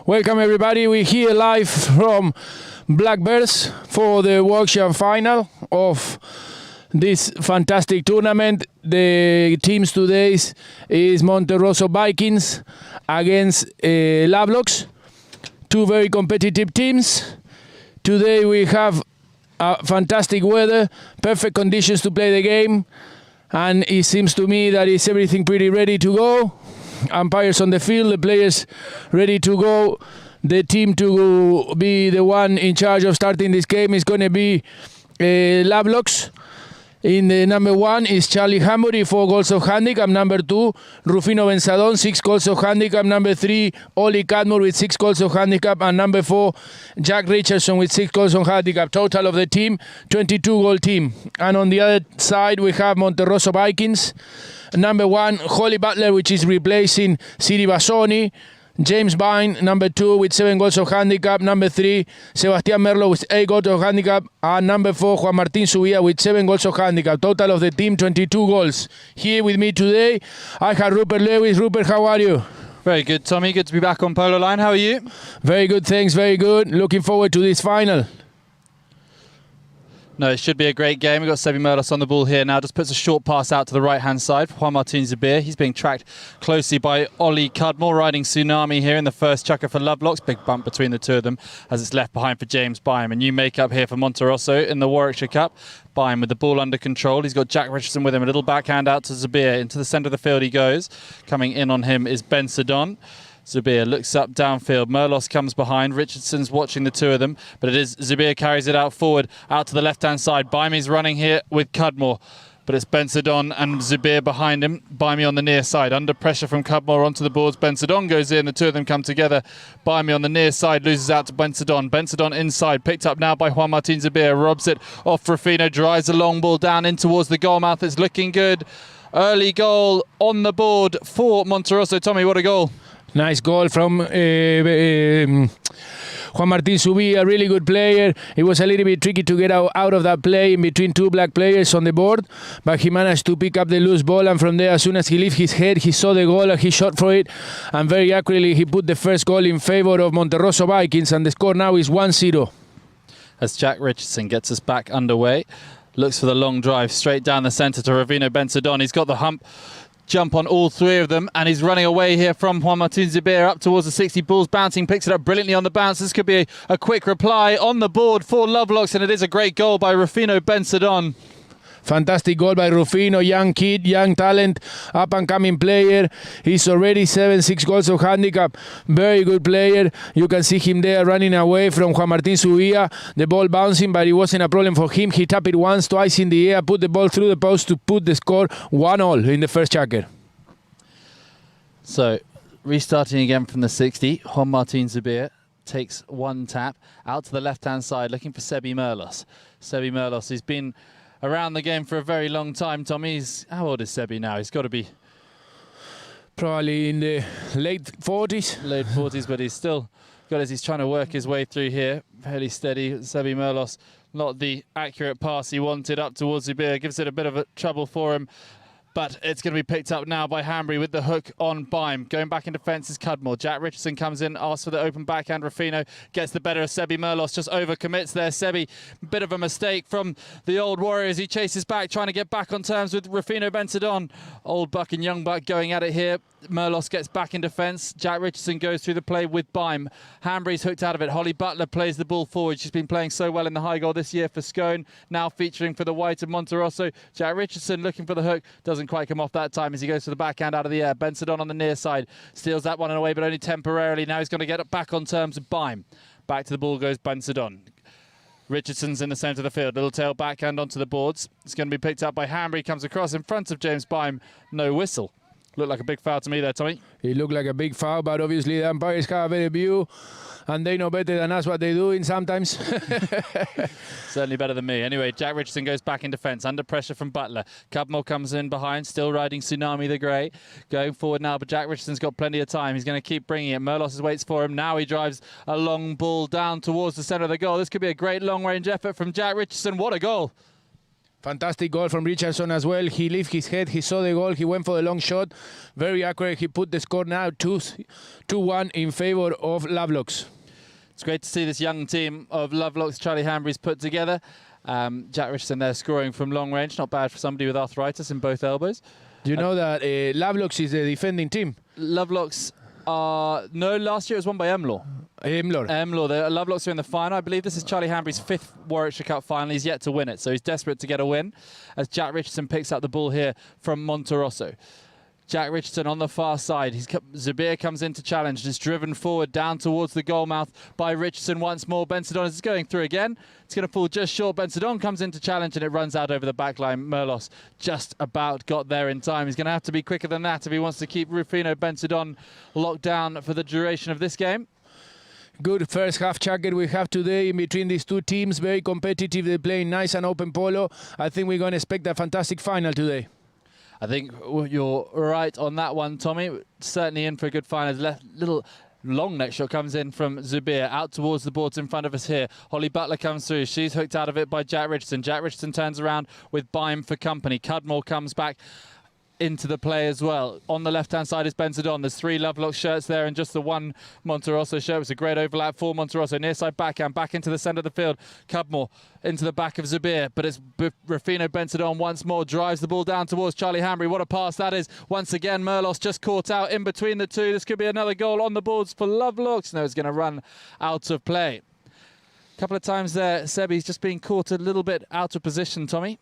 Welcome everybody, we're here live from Blackbirds for the Warwickshire final of this fantastic tournament. The teams today is Monterosso Vikings against Lovelocks, two very competitive teams. Today we have fantastic weather, perfect conditions to play the game, and it seems to me that it's everything pretty ready to go. Umpires on the field, the players ready to go. The team to be the one in charge of starting this game is going to be Lovelocks. In the number 1 is Charlie Hambury, 4 goals of handicap. Number 2, Rufino Benzadon, 6 goals of handicap. Number 3, Ollie Cadmore with 6 goals of handicap. And number 4, Jack Richardson with 6 goals of handicap. Total of the team, 22-goal team. And on the other side, we have Monterosso Vikings. Number 1, Holly Butler, which is replacing Siri Basoni. James Vine, number 2, with 7 goals of handicap. Number 3, Sebastián Merlo with 8 goals of handicap. And number 4, Juan Martín Subía with 7 goals of handicap. Total of the team, 22 goals. Here with me today, I have Rupert Lewis. Rupert, how are you? Very good, Tommy. Good to be back on Polo Line. How are you? Very good, thanks. Very good. Looking forward to this final. No, it should be a great game. We've got Sebi Merlos on the ball here now. Just puts a short pass out to the right-hand side. Juan Martín Zubir. He's being tracked closely by Ollie Cudmore, riding Tsunami here in the first chucker for Lovelocks. Big bump between the two of them as it's left behind for James Byam. A new make-up here for Monterosso in the Warwickshire Cup. Byam with the ball under control. He's got Jack Richardson with him. A little backhand out to Zubir. Into the centre of the field he goes. Coming in on him is Benzadon. Zubir looks up downfield. Merlos comes behind. Richardson's watching the two of them, but it is Zubir carries it out forward, out to the left-hand side. Baimi's running here with Cudmore, but it's Benzadon and Zubir behind him. Baimi on the near side, under pressure from Cudmore onto the boards. Benzadon goes in, the two of them come together. Baimi on the near side loses out to Benzadon. Benzadon inside, picked up now by Juan Martín Zubir, robs it off Rufino, drives the long ball down in towards the goal mouth. It's looking good. Early goal on the board for Monterosso. Tommy, what a goal. Nice goal from Juan Martín Subí, a really good player. It was a little bit tricky to get out of that play in between two black players on the board, but he managed to pick up the loose ball, and from there, as soon as he lifted his head, he saw the goal and he shot for it, and very accurately he put the first goal in favor of Monterosso Vikings, and the score now is 1-0. As Jack Richardson gets us back underway, looks for the long drive straight down the centre to Rufino Benzadon. He's got the jump on all three of them, and he's running away here from Juan Martín Zubir up towards the 60. Balls bouncing, picks it up brilliantly on the bounce. This could be a quick reply on the board for Lovelocks, and it is a great goal by Rufino Benzadon. Fantastic goal by Rufino, young kid, young talent, up-and-coming player. He's already 6 goals of handicap. Very good player. You can see him there running away from Juan Martín Subía. The ball bouncing, but it wasn't a problem for him. He tapped it once, twice in the air, put the ball through the post to put the score 1-1 in the first checker. So, restarting again from the 60, Juan Martín Zubir takes one tap out to the left-hand side, looking for Sebi Merlos. Sebi Merlos, he's been around the game for a very long time, Tommy. How old is Sebi now? He's got to be probably in the late 40s. Late 40s, but he's still got as he's trying to work his way through here. Fairly steady. Sebi Merlos, not the accurate pass he wanted up towards Zubir. Gives it a bit of a trouble for him. But it's going to be picked up now by Hambury with the hook on Byam. Going back in defence is Cudmore. Jack Richardson comes in, asks for the open backhand. Rufino gets the better of Sebi Merlos, just overcommits there. Sebi, bit of a mistake from the old Warriors. He chases back, trying to get back on terms with Rufino Benzadon. Old Buck and Young Buck going at it here. Merlos gets back in defence. Jack Richardson goes through the play with Byam. Hambury's hooked out of it. Holly Butler plays the ball forward. She's been playing so well in the high goal this year for Scone. Now featuring for the white of Monterosso. Jack Richardson looking for the hook. Doesn't quite come off that time as he goes to the backhand out of the air. Benzadon on the near side. Steals that one away, but only temporarily. Now he's going to get it back on terms with Byam. Back to the ball goes Benzadon. Richardson's in the centre of the field. Little tail backhand onto the boards. It's going to be picked up by Hambury. Comes across in front of James Byam. No whistle. Looked like a big foul to me there, Tommy. It looked like a big foul, but obviously the umpires have a better view, and they know better than us what they're doing sometimes. Certainly better than me. Anyway, Jack Richardson goes back in defence, under pressure from Butler. Cudmore comes in behind, still riding Tsunami the Grey. Going forward now, but Jack Richardson's got plenty of time. He's going to keep bringing it. Merlos waits for him. Now he drives a long ball down towards the centre of the goal. This could be a great long-range effort from Jack Richardson. What a goal. Fantastic goal from Richardson as well. He lifted his head, he saw the goal, he went for the long shot. Very accurate. He put the score now 2-1 in favor of Lovelocks. It's great to see this young team of Lovelocks, Charlie Hanbury's put together. Jack Richardson there scoring from long range. Not bad for somebody with arthritis in both elbows. Do you know that Lovelocks is the defending team? Lovelocks are... No, last year it was won by Emlaw. Emlaw. The Lovelocks are in the final. I believe this is Charlie Hanbury's 5th Warwickshire Cup final. He's yet to win it, so he's desperate to get a win as Jack Richardson picks up the ball here from Monterosso. Jack Richardson on the far side. Zubir comes in to challenge. Just driven forward down towards the goal mouth by Richardson once more. Bensadon is going through again. It's going to fall just short. Bensadon comes in to challenge and it runs out over the back line. Merlos just about got there in time. He's going to have to be quicker than that if he wants to keep Rufino Bensadon locked down for the duration of this game. Good first half checkered we have today in between these two teams. Very competitive. They're playing nice and open polo. I think we're going to expect a fantastic final today. I think you're right on that one, Tommy. Certainly in for a good final. Little long neck shot comes in from Zubir out towards the boards in front of us here. Holly Butler comes through. She's hooked out of it by Jack Richardson. Jack Richardson turns around with Bime for company. Cudmore comes back into the play as well. On the left-hand side is Bensadon. There's 3 Lovelock shirts there and just the 1 Monterosso shirt. It's a great overlap for Monterosso. Near side backhand, back into the centre of the field. Cudmore into the back of Zubir, but it's Rufino Bensadon once more. Drives the ball down towards Charlie Hanbury. What a pass that is. Once again, Merlos just caught out in between the two. This could be another goal on the boards for Lovelocks. No, it's going to run out of play. A couple of times there, Sebi's just been caught a little bit out of position, Tommy.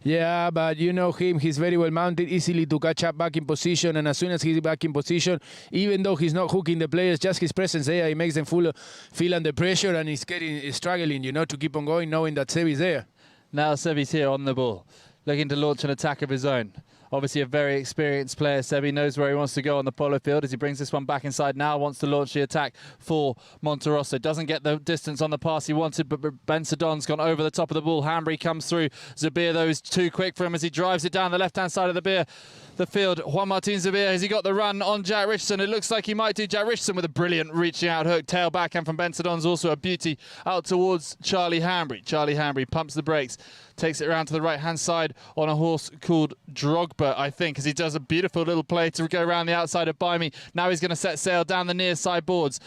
Yeah, but you know him, he's very well mounted, easily to catch up back in position, and as soon as he's back in position, even though he's not hooking the players, just his presence there, he makes them feel under pressure, and he's struggling, you know, to keep on going, knowing that Sebi's there. Now Sebi's here on the ball, looking to launch an attack of his own. Obviously a very experienced player. Sebi knows where he wants to go on the polo field as he brings this one back inside now, wants to launch the attack for Monterosso. Doesn't get the distance on the pass he wanted, but Bensadon's gone over the top of the ball. Hanbury comes through. Zubir, though, is too quick for him as he drives it down the left-hand side of the field. Juan Martin Zubir, has he got the run on Jack Richardson? It looks like he might do. Jack Richardson with a brilliant reaching out hook. Tail backhand from Bensadon's also a beauty out towards Charlie Hanbury. Charlie Hanbury pumps the brakes, takes it around to the right-hand side on a horse called Drogba, I think, as he does a beautiful little play to go around the outside of Bimey. Now he's going to set sail down the near side boards.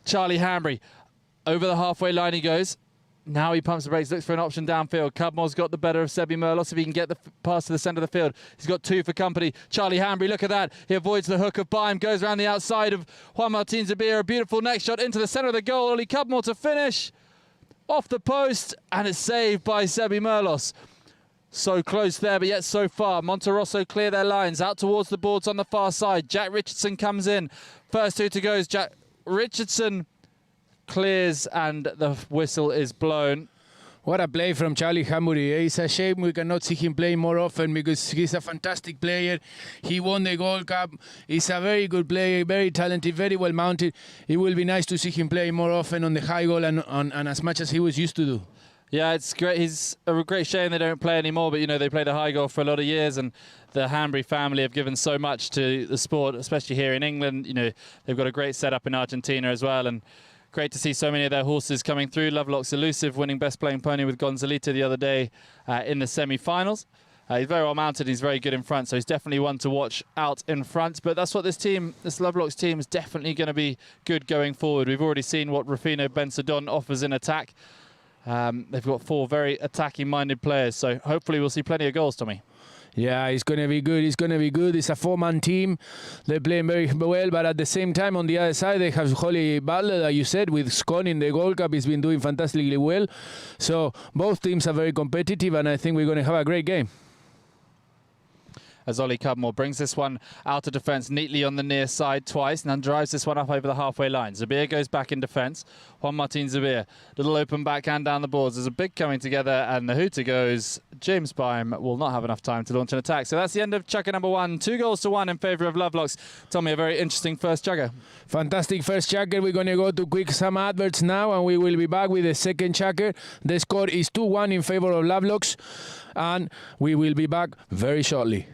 Charlie Hanbury, over the halfway line he goes. Now he pumps the brakes, looks for an option downfield. Cudmore's got the better of Sebi Merlos if he can get the pass to the centre of the field. He's got 2 for company. Charlie Hanbury, look at that. He avoids the hook of Bime, goes around the outside of Juan Martin Zubir. A beautiful neck shot into the centre of the goal. Only Cudmore to finish. Off the post, and it's saved by Sebi Merlos. So close there, but yet so far. Monterosso clear their lines, out towards the boards on the far side. Jack Richardson comes in. First 2 to go. Jack Richardson clears, and the whistle is blown. What a play from Charlie Hanbury. It's a shame we cannot see him playing more often because he's a fantastic player. He won the Gold Cup. He's a very good player, very talented, very well mounted. It will be nice to see him play more often on the high goal and as much as he was used to do. Yeah, it's great. He's a great shame they don't play anymore, but, you know, they play the high goal for a lot of years, and the Hanbury family have given so much to the sport, especially here in England. You know, they've got a great setup in Argentina as well, and great to see so many of their horses coming through. Lovelock's Elusive winning Best Playing Pony with Gonzalita the other day in the semi-finals. He's very well mounted. He's very good in front, so he's definitely one to watch out in front. But that's what this Lovelock's team is definitely going to be good going forward. We've already seen what Rufino Bensadon offers in attack. They've got 4 very attacking-minded players, so hopefully we'll see plenty of goals, Tommy. Yeah, it's going to be good. It's going to be good. It's a 4-man team. They're playing very well, but at the same time, on the other side, they have Holly Butler, that you said, with Scone in the Gold Cup. He's been doing fantastically well. So both teams are very competitive, and I think we're going to have a great game. As Ollie Cudmore brings this one out of defence neatly on the near side twice, and then drives this one up over the halfway line. Zubir goes back in defence. Juan Martin Zubir, little open backhand down the boards. There's a big coming together, and the hooter goes. James Bime will not have enough time to launch an attack. So that's the end of chugger number 1. 2 goals to 1 in favour of Lovelocks. Tommy, a very interesting first chugger. Fantastic first chugger. We're going to go to some adverts now, and we will be back with the second chugger. The score is 2-1 in favour of Lovelocks, and we will be back very shortly.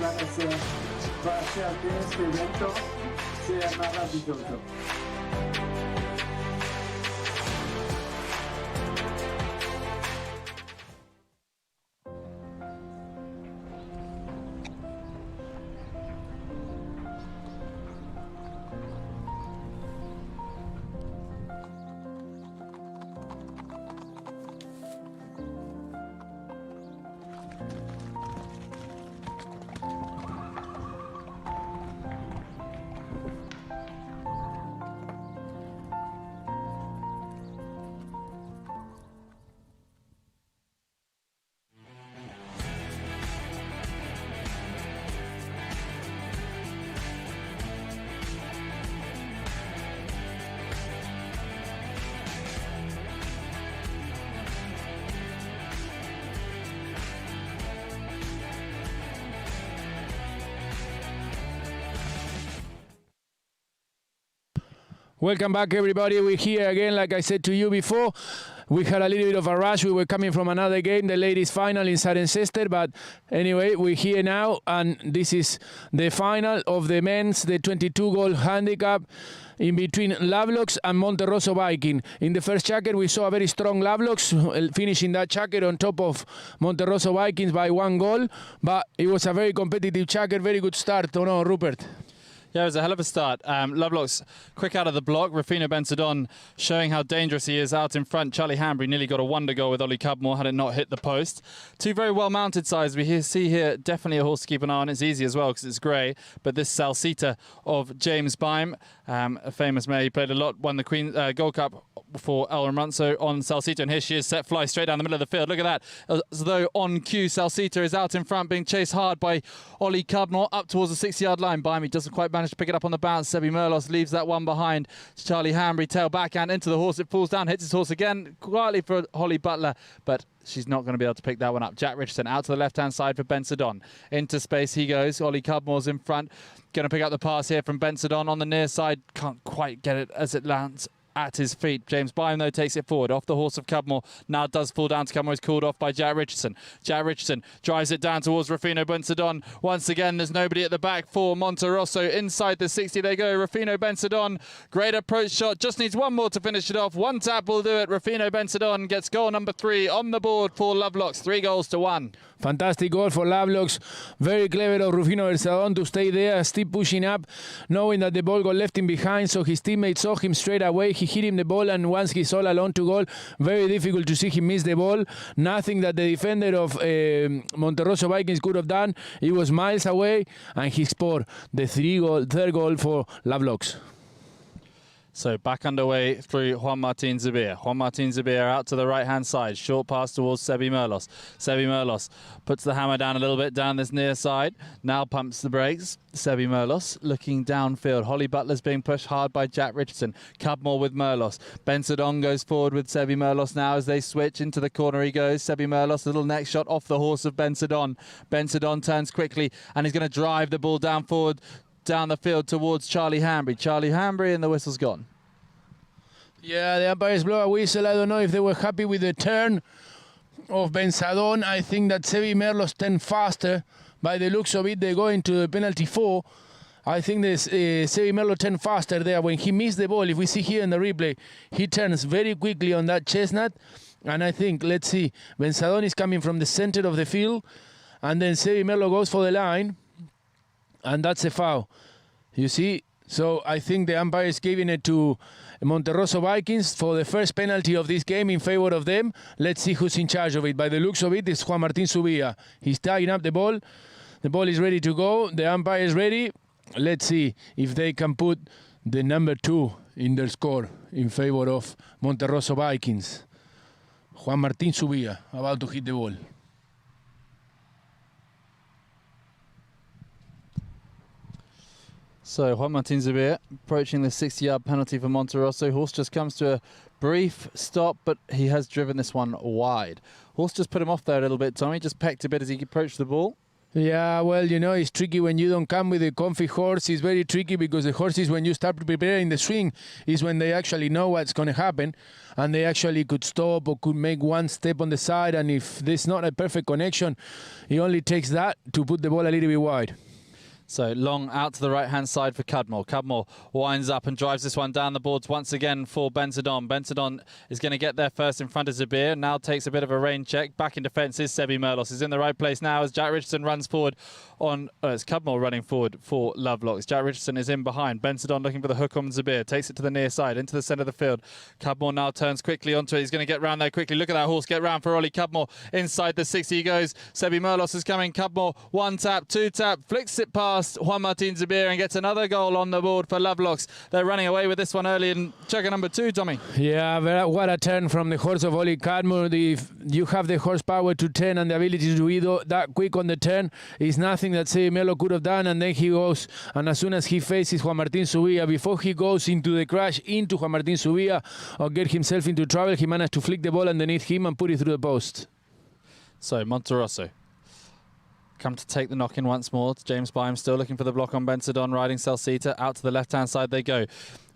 para hacer que este evento sea maravilloso. Welcome back, everybody. We're here again, like I said to you before. We had a little bit of a rush. We were coming from another game, the ladies' final in Cirencester. But anyway, we're here now, and this is the final of the men's, the 22-goal handicap in between Lovelocks and Monterroso Viking. In the first jacket, we saw a very strong Lovelocks finishing that jacket on top of Monterroso Vikings by 1 goal. But it was a very competitive jacket, very good start, no, Rupert? Yeah, it was a hell of a start. Lovelocks quick out of the block. Rufino Bensadon showing how dangerous he is out in front. Charlie Hanbury nearly got a wonder goal with Ollie Cudmore had it not hit the post. Two very well mounted sides. We see here definitely a horse to keep an eye on. It's easy as well because it's grey. But this Salsita of James Byme, a famous mare, he played a lot, won the Queen Gold Cup for El Ramonso on Salsita. And here she is, set fly straight down the middle of the field. Look at that. As though on cue, Salsita is out in front being chased hard by Ollie Cudmore up towards the 6-yard line. Byme, he doesn't quite manage to pick it up on the bounce. Sebi Merlos leaves that one behind. Charlie Hanbury, tail backhand into the horse. It falls down, hits his horse again, quietly for Holly Butler, but she's not going to be able to pick that one up. Jack Richardson out to the left-hand side for Bensadon. Into space he goes. Ollie Cudmore's in front. Going to pick up the pass here from Bensadon on the near side. Can't quite get it as it lands at his feet. James Byam, though, takes it forward off the horse of Cudmore. Now does fall down to Cudmore. Is called off by Jack Richardson. Jack Richardson drives it down towards Rufino Bensadon. Once again, there's nobody at the back for Monterroso. Inside the 60 they go. Rufino Bensadon, great approach shot. Just needs one more to finish it off. One tap will do it. Rufino Bensadon gets goal number 3 on the board for Lovelocks. 3-1. Fantastic goal for Lovelocks. Very clever of Rufino Bensadon to stay there, still pushing up, knowing that the ball got left him behind, so his teammates saw him straight away. He hit him the ball, and once he's all alone to goal, very difficult to see him miss the ball. Nothing that the defender of Monterroso Vikings could have done. He was miles away, and he scored the third goal for Lovelocks. So back underway through Juan Martin Zubir. Juan Martin Zubir out to the right-hand side. Short pass towards Sebi Merlos. Sebi Merlos puts the hammer down a little bit down this near side. Now pumps the brakes. Sebi Merlos looking downfield. Holly Butler's being pushed hard by Jack Richardson. Cudmore with Merlos. Bensadon goes forward with Sebi Merlos now as they switch. Into the corner he goes. Sebi Merlos, little neck shot off the horse of Bensadon. Bensadon turns quickly and he's going to drive the ball down forward, down the field towards Charlie Hanbury. Charlie Hanbury, and the whistle's gone. Yeah, the umpires blow a whistle. I don't know if they were happy with the turn of Bensadon. I think that Sebi Merlos turned faster. By the looks of it, they go into the penalty 4. I think this Sebi Merlos turned faster there. When he missed the ball, if we see here in the replay, he turns very quickly on that chestnut. And I think, let's see, Bensadon is coming from the center of the field. And then Sebi Merlos goes for the line. And that's a foul. You see? So I think the umpire is giving it to Monterroso Vikings for the first penalty of this game in favor of them. Let's see who's in charge of it. By the looks of it, it's Juan Martin Zubia. He's tying up the ball. The ball is ready to go. The umpire is ready. Let's see if they can put the number 2 in their score in favor of Monterroso Vikings. Juan Martin Zubia about to hit the ball. So Juan Martin Zubir approaching the 60-yard penalty for Monterroso. Horse just comes to a brief stop, but he has driven this one wide. Horse just put him off there a little bit, Tommy. Just pecked a bit as he approached the ball. Yeah, well, you know, it's tricky when you don't come with a comfy horse. It's very tricky because the horses, when you start preparing the swing, is when they actually know what's going to happen, and they actually could stop or could make one step on the side. And if there's not a perfect connection, it only takes that to put the ball a little bit wide. So long out to the right-hand side for Cudmore. Cudmore winds up and drives this one down the boards once again for Benzadon. Benzadon is going to get there first in front of Zabir. Now takes a bit of a rain check. Back in defence is Sebi Merlos. Is in the right place now as Jack Richardson runs forward on... it's Cudmore running forward for Lovelocks. Jack Richardson is in behind. Benzadon looking for the hook on Zabir. Takes it to the near side, into the centre of the field. Cudmore now turns quickly onto it. He's going to get round there quickly. Look at that horse get round for Ollie Cudmore. Inside the 60 he goes. Sebi Merlos is coming. Cudmore, one tap, two tap, flicks it past Juan Martin Zabir and gets another goal on the board for Lovelocks. They're running away with this one early in checker number 2, Tommy. Yeah, what a turn from the horse of Ollie Cudmore. If you have the horsepower to turn and the ability to do that quick on the turn, is nothing that Sebi Melo could have done. And then he goes, and as soon as he faces Juan Martin Subia, before he goes into the crash into Juan Martin Subia or get himself into trouble, he managed to flick the ball underneath him and put it through the post. So Monterosso come to take the knock-in once more. It's James Byam still looking for the block on Benzadon, riding Salsita. Out to the left-hand side they go.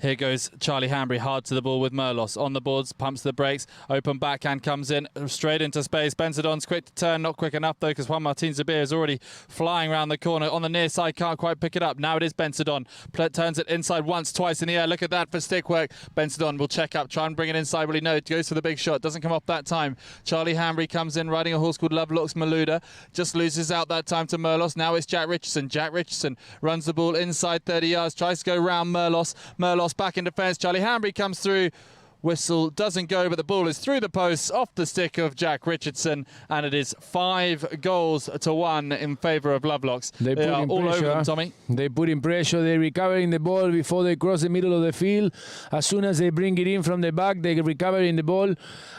Here goes Charlie Hanbury, hard to the ball with Merlos. On the boards, pumps the brakes, open backhand comes in, straight into space. Benzadon's quick to turn, not quick enough though, because Juan Martin Zabir is already flying around the corner. On the near side, can't quite pick it up. Now it is Benzadon. Turns it inside once, twice in the air. Look at that for stick work. Benzadon will check up, try and bring it inside. Well, he knows, goes for the big shot, doesn't come off that time. Charlie Hanbury comes in, riding a horse called Lovelocks Maluda. Just loses out that time to Merlos. Now it's Jack Richardson. Jack Richardson runs the ball inside 30 yards, tries to go round Merlos. Merlos back in defence. Charlie Hanbury comes through. Whistle doesn't go, but the ball is through the posts, off the stick of Jack Richardson, and it is 5-1 in favour of Lovelocks. They are all over them, Tommy. They put in pressure. They're recovering the ball before they cross the middle of the field. As soon as they bring it in from the back, they recover in the ball.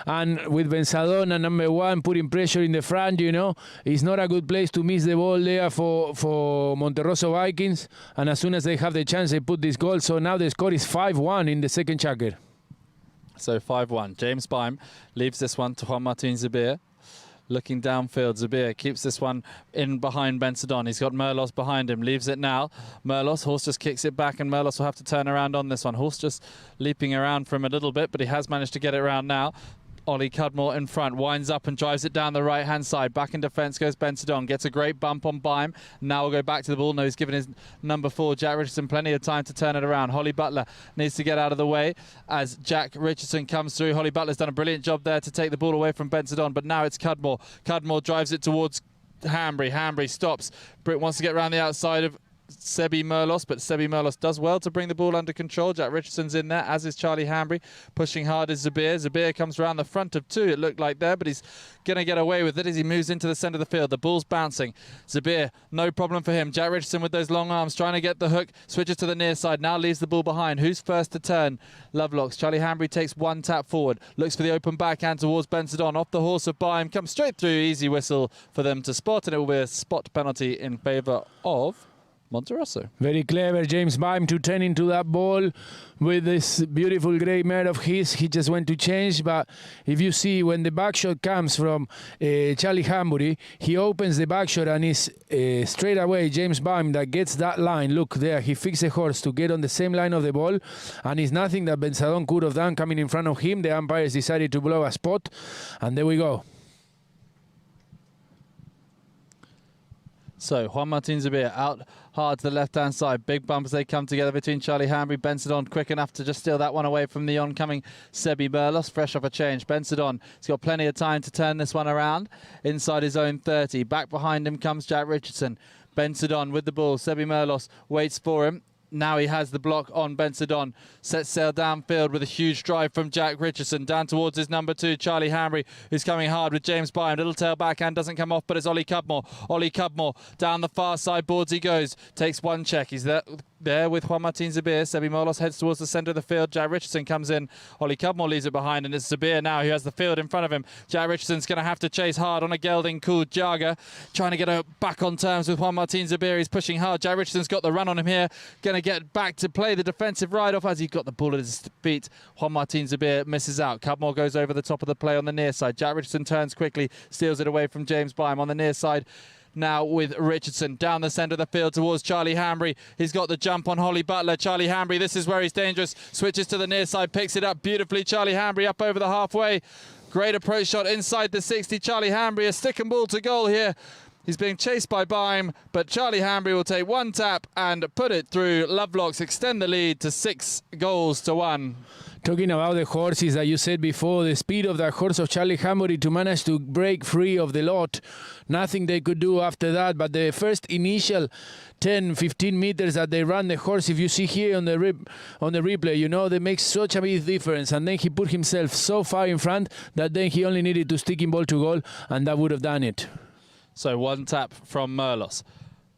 And with Benzadon and number 1 putting pressure in the front, you know, it's not a good place to miss the ball there for Monterosso Vikings. And as soon as they have the chance, they put this goal. So now the score is 5-1 in the second checker. So 5-1. James Byam leaves this one to Juan Martin Zabir. Looking downfield, Zabir keeps this one in behind Benzadon. He's got Merlos behind him, leaves it now. Merlos, horse just kicks it back, and Merlos will have to turn around on this one. Horse just leaping around for him a little bit, but he has managed to get it around now. Ollie Cudmore in front, winds up and drives it down the right-hand side. Back in defence goes Benzadon, gets a great bump on Byam. Now we'll go back to the ball. No, he's given his number 4, Jack Richardson, plenty of time to turn it around. Holly Butler needs to get out of the way as Jack Richardson comes through. Holly Butler's done a brilliant job there to take the ball away from Benzadon, but now it's Cudmore. Cudmore drives it towards Hanbury. Hanbury stops. Britt wants to get around the outside of Sebi Merlos, but Sebi Merlos does well to bring the ball under control. Jack Richardson's in there, as is Charlie Hanbury. Pushing hard is Zabir. Zabir comes around the front of 2, it looked like there, but he's going to get away with it as he moves into the centre of the field. The ball's bouncing. Zabir, no problem for him. Jack Richardson with those long arms, trying to get the hook. Switches to the near side, now leaves the ball behind. Who's first to turn? Lovelocks. Charlie Hanbury takes 1 tap forward. Looks for the open backhand towards Benzadon. Off the horse of Byam. Comes straight through. Easy whistle for them to spot, and it will be a spot penalty in favour of Monterosso. Very clever, James Byam, to turn into that ball with this beautiful grey mare of his. He just went to change, but if you see when the back shot comes from Charlie Hanbury, he opens the back shot and is straight away James Byam that gets that line. Look there, he fixed the horse to get on the same line of the ball, and it's nothing that Benzadon could have done coming in front of him. The umpires decided to blow a spot, and there we go. So Juan Martin Zabir out hard to the left-hand side. Big bump as they come together between Charlie Hanbury. Benzadon quick enough to just steal that one away from the oncoming Sebi Merlos. Fresh off a change. Benzadon has got plenty of time to turn this one around inside his own 30. Back behind him comes Jack Richardson. Benzadon with the ball. Sebi Merlos waits for him. Now he has the block on Benzadon. Sets sail downfield with a huge drive from Jack Richardson. Down towards his number 2, Charlie Hanbury, who's coming hard with James Byam. Little tail backhand doesn't come off, but it's Ollie Cudmore. Ollie Cudmore down the far side boards he goes. Takes 1 check. He's there with Juan Martin Zabir. Sebi Merlos heads towards the centre of the field. Jack Richardson comes in. Ollie Cudmore leaves it behind, and it's Zabir now who has the field in front of him. Jack Richardson's going to have to chase hard on a gelding called Jaga. Trying to get back on terms with Juan Martin Zabir. He's pushing hard. Jack Richardson's got the run on him here. Going to get back to play the defensive ride-off as he got the ball at his feet. Juan Martin Zabir misses out. Cudmore goes over the top of the play on the near side. Jack Richardson turns quickly, steals it away from James Byam on the near side. now with Richardson down the centre of the field towards Charlie Hambry. He's got the jump on Holly Butler. Charlie Hambry, this is where he's dangerous. Switches to the near side, picks it up beautifully. Charlie Hambry up over the halfway. Great approach shot inside the 60. Charlie Hambry, a stick and ball to goal here. He's being chased by Bime, but Charlie Hambry will take one tap and put it through. Lovelocks extend the lead to 6-1. Talking about the horses that you said before, the speed of that horse of Charlie Hambry to manage to break free of the lot, nothing they could do after that. But the first initial 10-15 meters that they ran the horse, if you see here on the replay, you know, they make such a big difference. And then he put himself so far in front that then he only needed to stick in ball to goal, and that would have done it. So one tap from Merlos.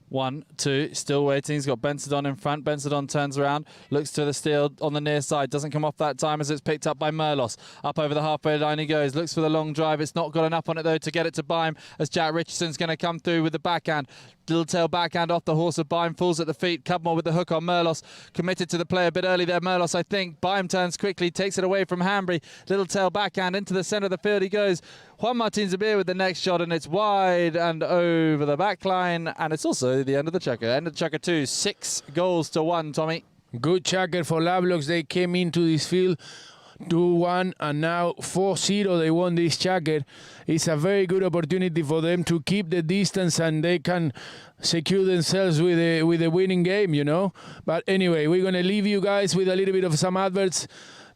1, 2, still waiting. He's got Bensodon in front. Bensodon turns around, looks to the steal on the near side. Doesn't come off that time as it's picked up by Merlos. Up over the halfway line he goes. Looks for the long drive. It's not got enough on it though to get it to Bime as Jack Richardson's going to come through with the backhand. Little tail backhand off the horse of Bime. Falls at the feet. Cudmore with the hook on Merlos. Committed to the play a bit early there, Merlos, I think. Bime turns quickly, takes it away from Hambry. Little tail backhand into the centre of the field he goes. Juan Martin Zabir with the next shot, and it's wide and over the back line, and it's also the end of the checker. End of checker 2, 6-1, Tommy. Good checker for Lovelocks. They came into this field 2-1 and now 4-0 they won this checker. It's a very good opportunity for them to keep the distance, and they can secure themselves with a winning game, you know. But anyway, we're going to leave you guys with a little bit of some adverts.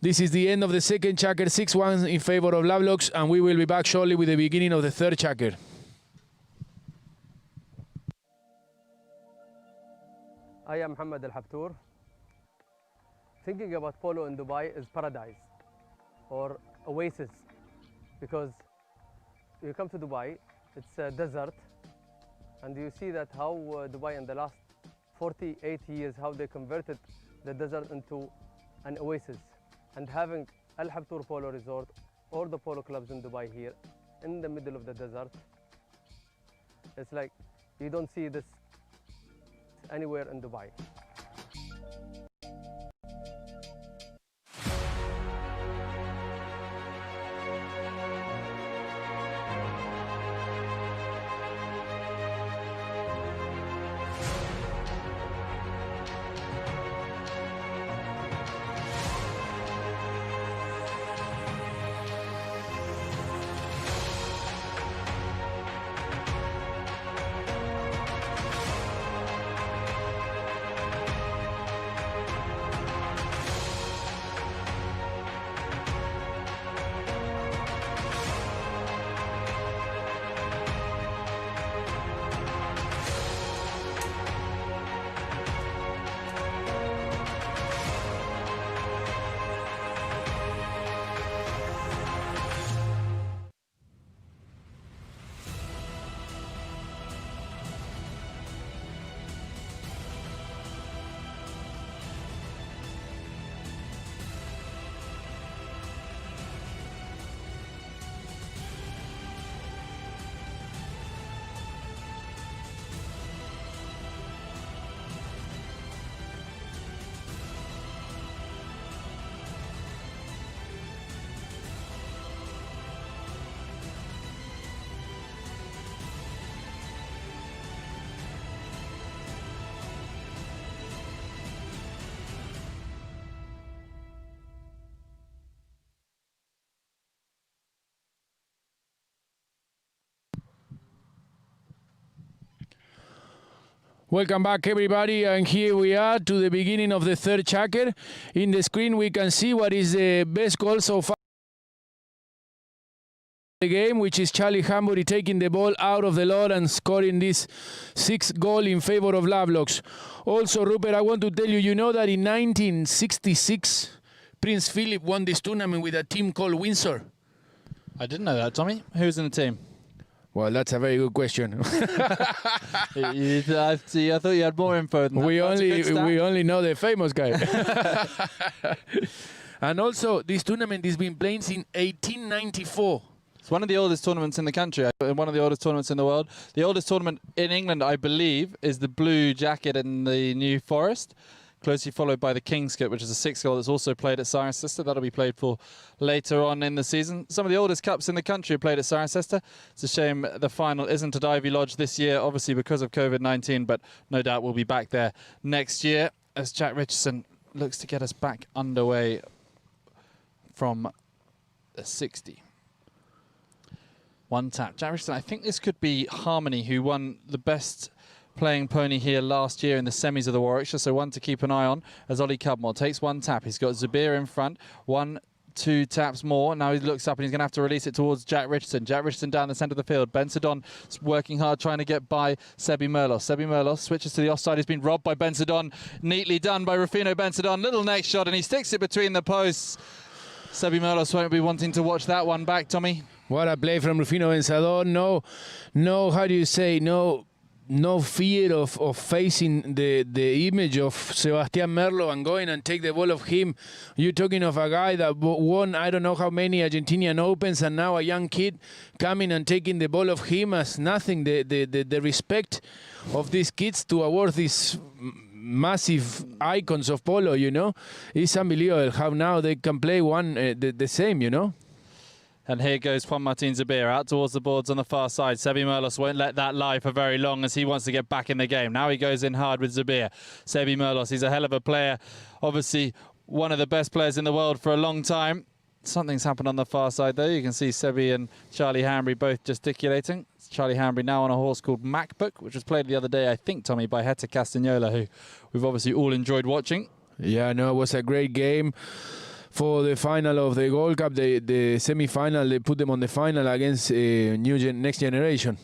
This is the end of the second checker, 6-1 in favor of Lovelocks, and we will be back shortly with the beginning of the third checker. I am Mohammed Al Habtour. Thinking about polo in Dubai is paradise or oasis, because you come to Dubai, it's a desert, and you see that how Dubai in the last 48 years, how they converted the desert into an oasis. And having Al Habtour Polo Resort, all the polo clubs in Dubai here, in the middle of the desert, it's like you don't see this anywhere in Dubai. Welcome back, everybody, and here we are to the beginning of the third checker. In the screen we can see what is the best goal so far in the game, which is Charlie Hambry taking the ball out of the lot and scoring this 6th goal in favor of Lovelocks. Also, Rupert, I want to tell you, you know that in 1966 Prince Philip won this tournament with a team called Windsor. I didn't know that, Tommy. Who's in the team? Well, that's a very good question. I thought you had more info than that. We only know the famous guy. And also, this tournament is been played in 1894. It's one of the oldest tournaments in the country, one of the oldest tournaments in the world. The oldest tournament in England, I believe, is the Blue Jacket in the New Forest. closely followed by the King's Cup, which is a 6th goal that's also played at Cirencester. That'll be played for later on in the season. Some of the oldest cups in the country are played at Cirencester. It's a shame the final isn't at Ivy Lodge this year, obviously because of COVID-19, but no doubt we'll be back there next year as Jack Richardson looks to get us back underway from the 60. One tap. Jack Richardson, I think this could be Harmony, who won the best playing pony here last year in the semis of the Warwickshire, so one to keep an eye on as Ollie Cudmore takes one tap. He's got Zabir in front, 1-2 taps more. Now he looks up and he's going to have to release it towards Jack Richardson. Jack Richardson down the centre of the field. Ben Sedon working hard trying to get by Sebi Merlos. Sebi Merlos switches to the offside. He's been robbed by Ben Sedon. Neatly done by Rufino Ben Sedon. Little neck shot and he sticks it between the posts. Sebi Merlos won't be wanting to watch that one back, Tommy. What a play from Rufino Benzador. No, how do you say, no fear of facing the image of Sebastián Merlo and going and take the ball of him. You're talking of a guy that won I don't know how many Argentinian Opens, and now a young kid coming and taking the ball of him as nothing. The respect of these kids to award these massive icons of polo, you know, it's unbelievable how now they can play the same, you know. And here goes Juan Martin Zabir out towards the boards on the far side. Sebi Merlos won't let that lie for very long as he wants to get back in the game. Now he goes in hard with Zabir. Sebi Merlos, he's a hell of a player. Obviously, one of the best players in the world for a long time. Something's happened on the far side, though. You can see Sebi and Charlie Hambry both gesticulating. It's Charlie Hambry now on a horse called MacBook, which was played the other day, I think, Tommy, by Hector Castagnola, who we've obviously all enjoyed watching. Yeah, no, it was a great game. For the final of the Gold Cup, the semi-final, they put them on the final against Next Generation.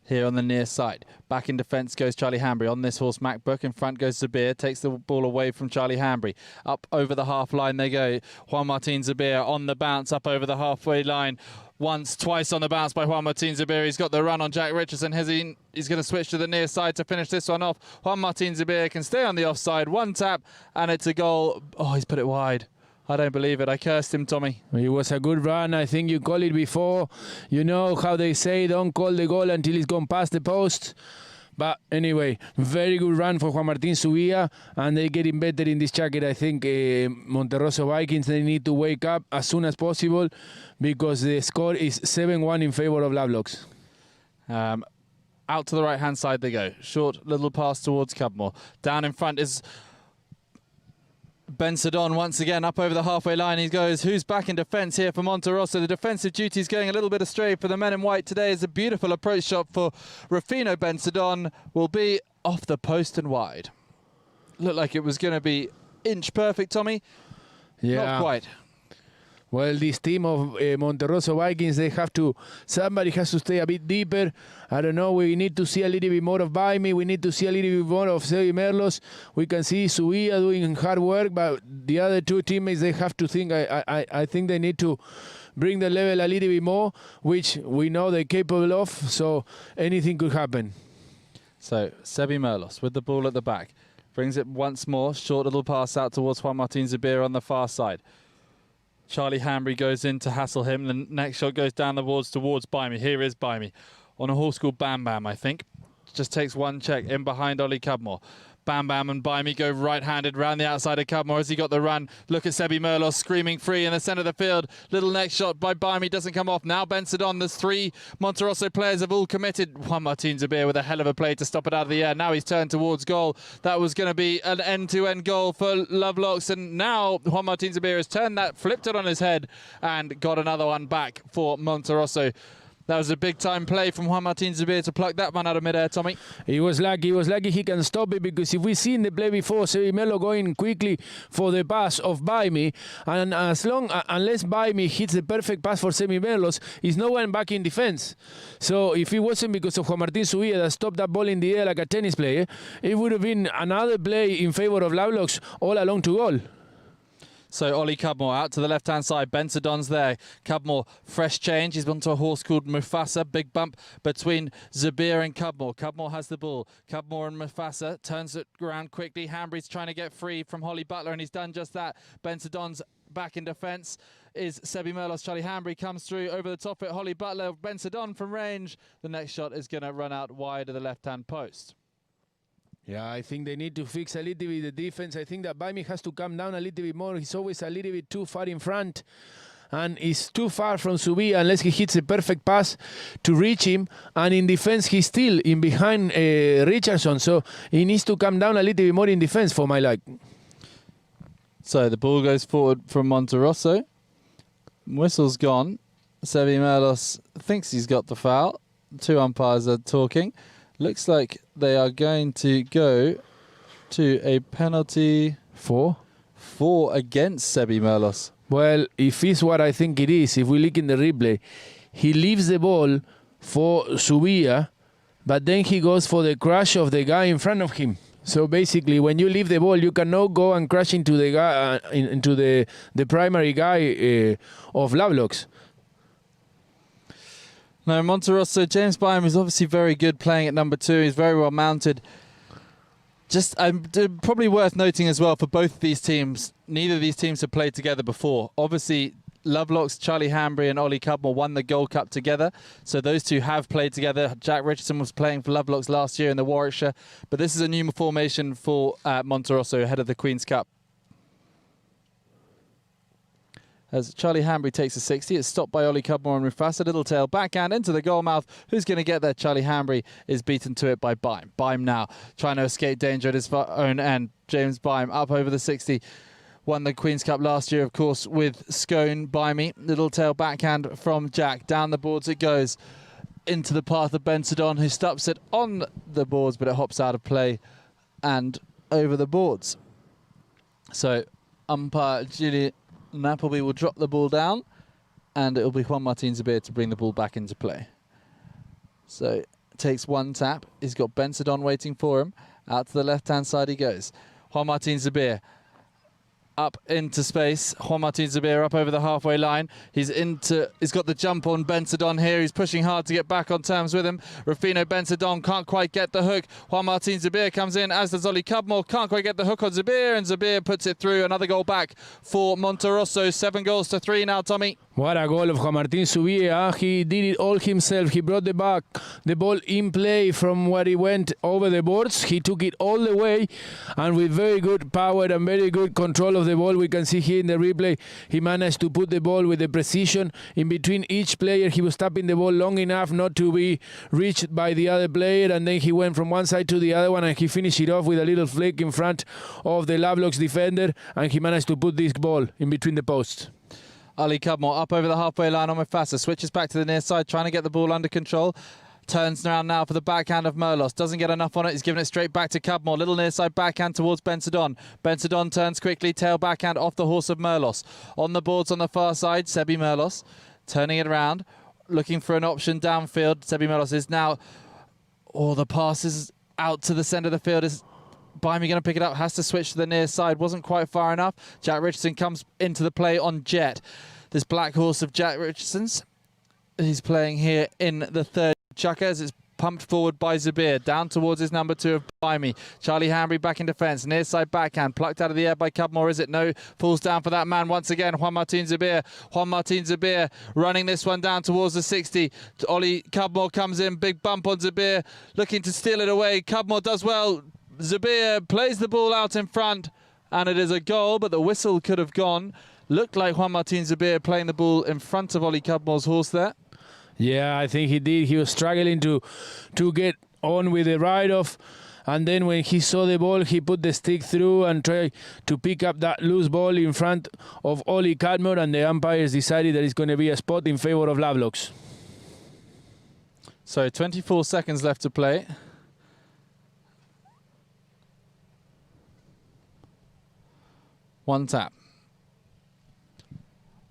Here on the near side. Back in defence goes Charlie Hambry. On this horse, MacBook. In front goes Zabir. Takes the ball away from Charlie Hambry. Up over the half line they go. Juan Martin Zabir on the bounce up over the halfway line. Once, twice on the bounce by Juan Martin Zabir. He's got the run on Jack Richardson. He's going to switch to the near side to finish this one off. Juan Martin Zabir can stay on the offside. One tap and it's a goal. Oh, he's put it wide. I don't believe it. I cursed him, Tommy. It was a good run. I think you called it before. You know how they say, don't call the goal until it's gone past the post. But anyway, very good run for Juan Martin Subia, and they're getting better in this jacket. I think Monterroso Vikings, they need to wake up as soon as possible because the score is 7-1 in favor of Lovelocks. Out to the right-hand side they go. Short little pass towards Cudmore. Down in front is Ben Sedon once again up over the halfway line. He goes, who's back in defence here for Monterroso? The defensive duty is going a little bit astray for the men in white today. Is a beautiful approach shot for Rufino Ben Sedon. Will be off the post and wide. Looked like it was going to be inch perfect, Tommy. Yeah. Not quite. Well, this team of Monterroso Vikings, somebody has to stay a bit deeper. I don't know, we need to see a little bit more of Baimi. We need to see a little bit more of Sebi Merlos. We can see Subia doing hard work, but the other two teammates, they have to think, I think they need to bring the level a little bit more, which we know they're capable of, so anything could happen. So, Sebi Merlos with the ball at the back. Brings it once more, short little pass out towards Juan Martin Zabir on the far side. Charlie Hambry goes in to hassle him. The next shot goes down the boards towards Baimi. Here is Baimi on a horse called Bam Bam, I think. Just takes one check in behind Ollie Cudmore. Bam Bam and Baimi go right-handed round the outside of Cudmore as he got the run. Look at Sebi Merlos screaming free in the centre of the field. Little next shot by Baimi doesn't come off. Now Ben Sedon. There's three Monterroso players have all committed. Juan Martin Zabir with a hell of a play to stop it out of the air. Now he's turned towards goal. That was going to be an end-to-end goal for Lovelocks. And now Juan Martin Zabir has turned that, flipped it on his head and got another one back for Monterroso. That was a big-time play from Juan Martin Zabir to pluck that one out of midair, Tommy. He was lucky he can stop it, because if we see in the play before, Sebi Merlo going quickly for the pass of Baimi, and unless Baimi hits the perfect pass for Sebi Merlos, is no one back in defense. So if it wasn't because of Juan Martin Subia that stopped that ball in the air like a tennis player, it would have been another play in favor of Lovelocks all along to goal. So Ollie Cudmore out to the left-hand side. Ben Sedon's there. Cudmore, fresh change. He's onto a horse called Mufasa. Big bump between Zabir and Cudmore. Cudmore has the ball. Cudmore and Mufasa turns it around quickly. Hambry's trying to get free from Holly Butler, and he's done just that. Ben Sedon's back in defence. Is Sebi Merlos. Charlie Hambry comes through over the top at Holly Butler. Ben Sedon from range. The next shot is going to run out wide of the left-hand post. Yeah, I think they need to fix a little bit the defense. I think that Baimi has to come down a little bit more. He's always a little bit too far in front. And he's too far from Subia unless he hits a perfect pass to reach him. And in defense, he's still in behind Richardson. So he needs to come down a little bit more in defense for my like. So the ball goes forward from Monterosso. Whistle's gone. Sebi Merlos thinks he's got the foul. Two umpires are talking. Looks like they are going to go to a penalty for against Sebi Merlos. Well, if it's what I think it is, if we look in the replay, he leaves the ball for Subia, but then he goes for the crash of the guy in front of him. So basically, when you leave the ball, you cannot go and crash into the guy, into the primary guy of Lovelocks. No, Monterosso, James Byam is obviously very good playing at number 2. He's very well mounted. Just probably worth noting as well for both of these teams, neither of these teams have played together before. Obviously, Lovelocks, Charlie Hambry and Ollie Cudmore won the Gold Cup together. So those two have played together. Jack Richardson was playing for Lovelocks last year in the Warwickshire. But this is a new formation for Monterosso ahead of the Queen's Cup. As Charlie Hambry takes a 60, it's stopped by Ollie Cudmore and Rufasa. Little tail backhand into the goal mouth. Who's going to get there? Charlie Hambry is beaten to it by Byam. Byam now trying to escape danger at his own end. James Byam up over the 60. Won the Queen's Cup last year, of course, with Scone Byamie. Little tail backhand from Jack. Down the boards it goes. Into the path of Bensadon, who stops it on the boards, but it hops out of play and over the boards. So umpire Julian Appleby will drop the ball down, and it'll be Juan Martin Zabir to bring the ball back into play. So it takes one tap. He's got Bensadon waiting for him. Out to the left-hand side he goes. Juan Martin Zabir up into space. Juan Martin Zabir up over the halfway line. He's got the jump on Bensadon here. He's pushing hard to get back on terms with him. Rufino Bensadon can't quite get the hook. Juan Martin Zabir comes in, as does Ollie Cudmore. Can't quite get the hook on Zabir, and Zabir puts it through. Another goal back for Monterosso. 7-3 now, Tommy. What a goal of Juan Martin Subia. He did it all himself. He brought the ball in play from where he went over the boards. He took it all the way, and with very good power and very good control of the ball, we can see here in the replay, he managed to put the ball with the precision in between each player. He was tapping the ball long enough not to be reached by the other player, and then he went from one side to the other one, and he finished it off with a little flick in front of the Lovelocks defender, and he managed to put this ball in between the posts. Ollie Cudmore up over the halfway line on Mufasa. Switches back to the near side, trying to get the ball under control. Turns around now for the backhand of Merlos. Doesn't get enough on it. He's giving it straight back to Cudmore. Little near side backhand towards Bensadon. Bensadon turns quickly. Tail backhand off the horse of Merlos. On the boards on the far side, Sebi Merlos turning it around. Looking for an option downfield. Sebi Merlos is now... Oh, the pass is out to the centre of the field. Is Byamie going to pick it up? Has to switch to the near side. Wasn't quite far enough. Jack Richardson comes into the play on Jet. This black horse of Jack Richardson's. He's playing here in the third chucker as it's pumped forward by Zabir. Down towards his number 2 of Byamie. Charlie Hambry back in defence. Near side backhand. Plucked out of the air by Cudmore. Is it? No. Falls down for that man once again. Juan Martin Zabir. Juan Martin Zabir running this one down towards the 60. Ollie Cudmore comes in. Big bump on Zabir. Looking to steal it away. Cudmore does well. Zabir plays the ball out in front. And it is a goal, but the whistle could have gone. Looked like Juan Martin Zabir playing the ball in front of Ollie Cudmore's horse there. Yeah, I think he did. He was struggling to get on with the ride-off. And then when he saw the ball, he put the stick through and tried to pick up that loose ball in front of Ollie Cudmore. And the umpires decided that it's going to be a spot in favour of Lovelocks. So 24 seconds left to play. One tap.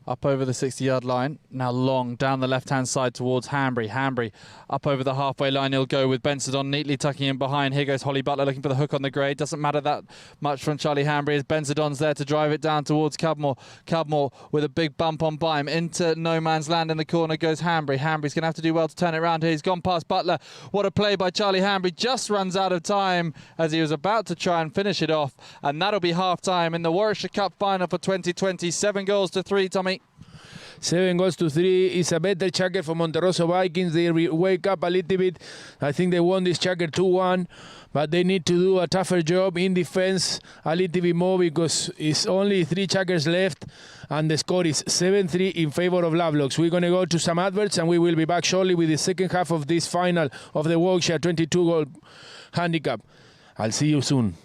Up over the 60-yard line. Now long down the left-hand side towards Hambry. Hambry up over the halfway line. He'll go with Bensadon neatly tucking in behind. Here goes Holly Butler looking for the hook on the grade. Doesn't matter that much from Charlie Hambry as Bensadon's there to drive it down towards Cudmore. Cudmore with a big bump on Byam. Into no man's land in the corner goes Hambry. Hambry's going to have to do well to turn it around here. He's gone past Butler. What a play by Charlie Hambry. Just runs out of time as he was about to try and finish it off. And that'll be half-time in the Warwickshire Cup Final for 2020. 7-3, Tommy. 7-3. It's a better checker for Monterroso Vikings. They wake up a little bit. I think they won this checker 2-1, but they need to do a tougher job in defense a little bit more because it's only 3 checkers left and the score is 7-3 in favor of Lovelocks. We're going to go to some adverts and we will be back shortly with the second half of this final of the Warwickshire 22-goal handicap. I'll see you soon.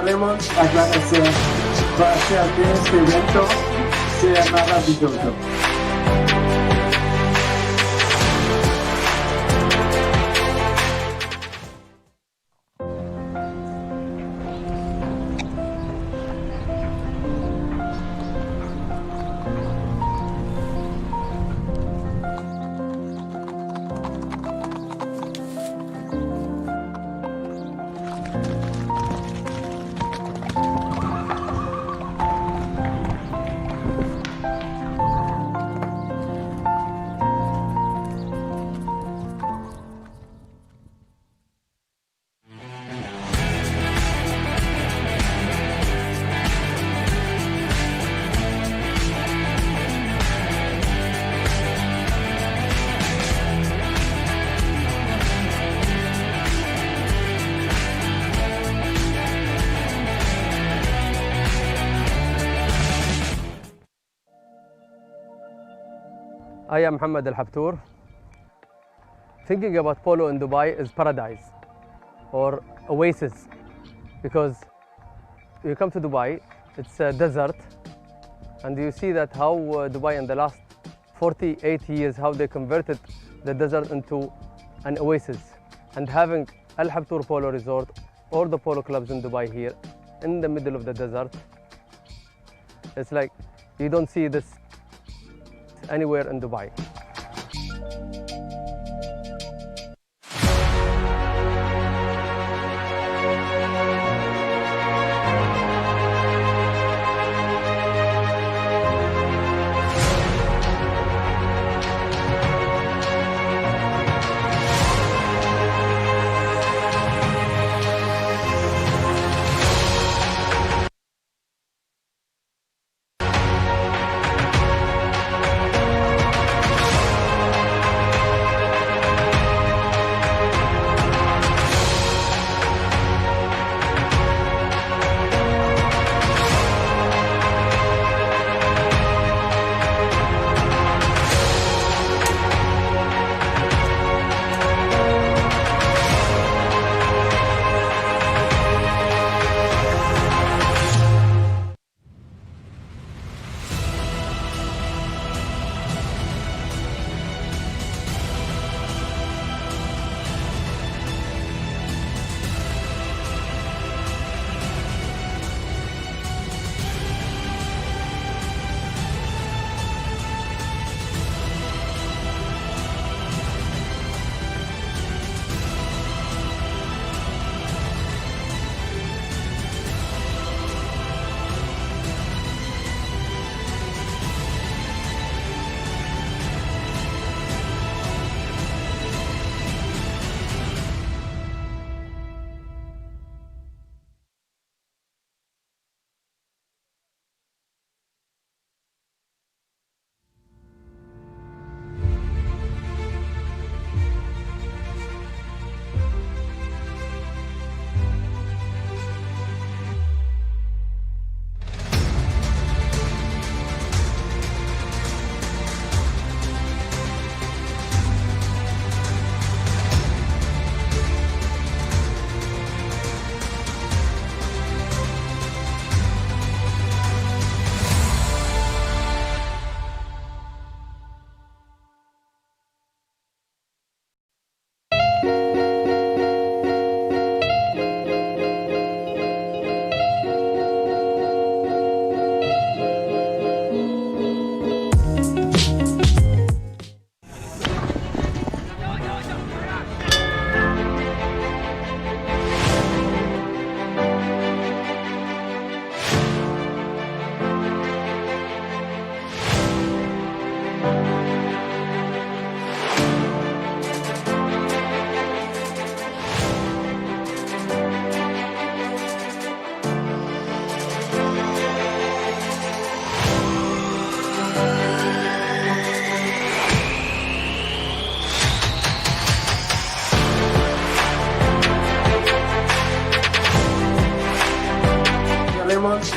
Queremos agradecer por hacer que este evento sea maravilloso. I am Mohammed Al-Habtour. Thinking about polo in Dubai is paradise or oasis, because you come to Dubai, it's a desert, and you see that how Dubai in the last 48 years, how they converted the desert into an oasis. And having Al-Habtour Polo Resort or the polo clubs in Dubai here in the middle of the desert, it's like you don't see this anywhere in Dubai.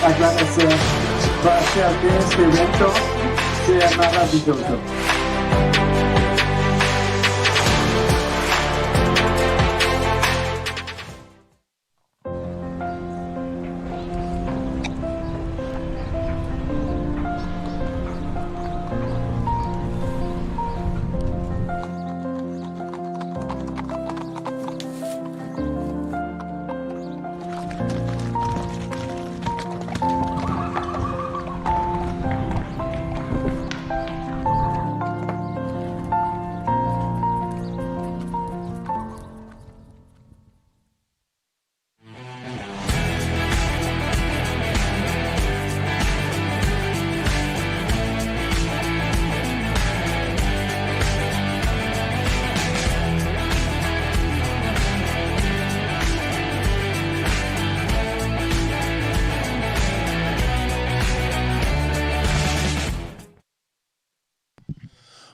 agradecer este evento sea maravilloso.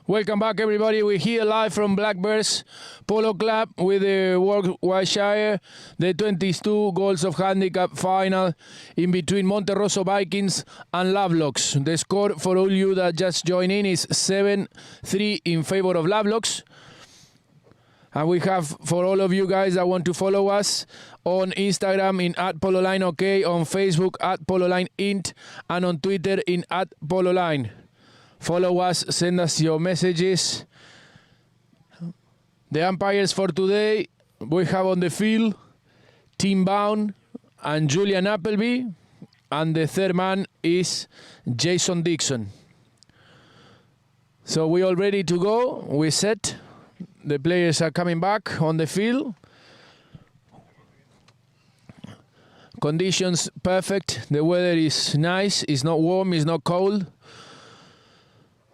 Welcome back, everybody. We're here live from Blackbirds Polo Club with the Warwickshire, the 22 goals of handicap final in between Monterosso Vikings and Lovelocks. The score for all you that just joined in is 7-3 in favor of Lovelocks. And we have, for all of you guys that want to follow us, on Instagram in @PoloLineOK, on Facebook @PoloLineInt, and on Twitter in @PoloLine. Follow us, send us your messages. The umpires for today, we have on the field Tim Bound and Julian Appleby, and the third man is Jason Dixon. So we're all ready to go. We're set. The players are coming back on the field. Conditions perfect. The weather is nice. It's not warm. It's not cold.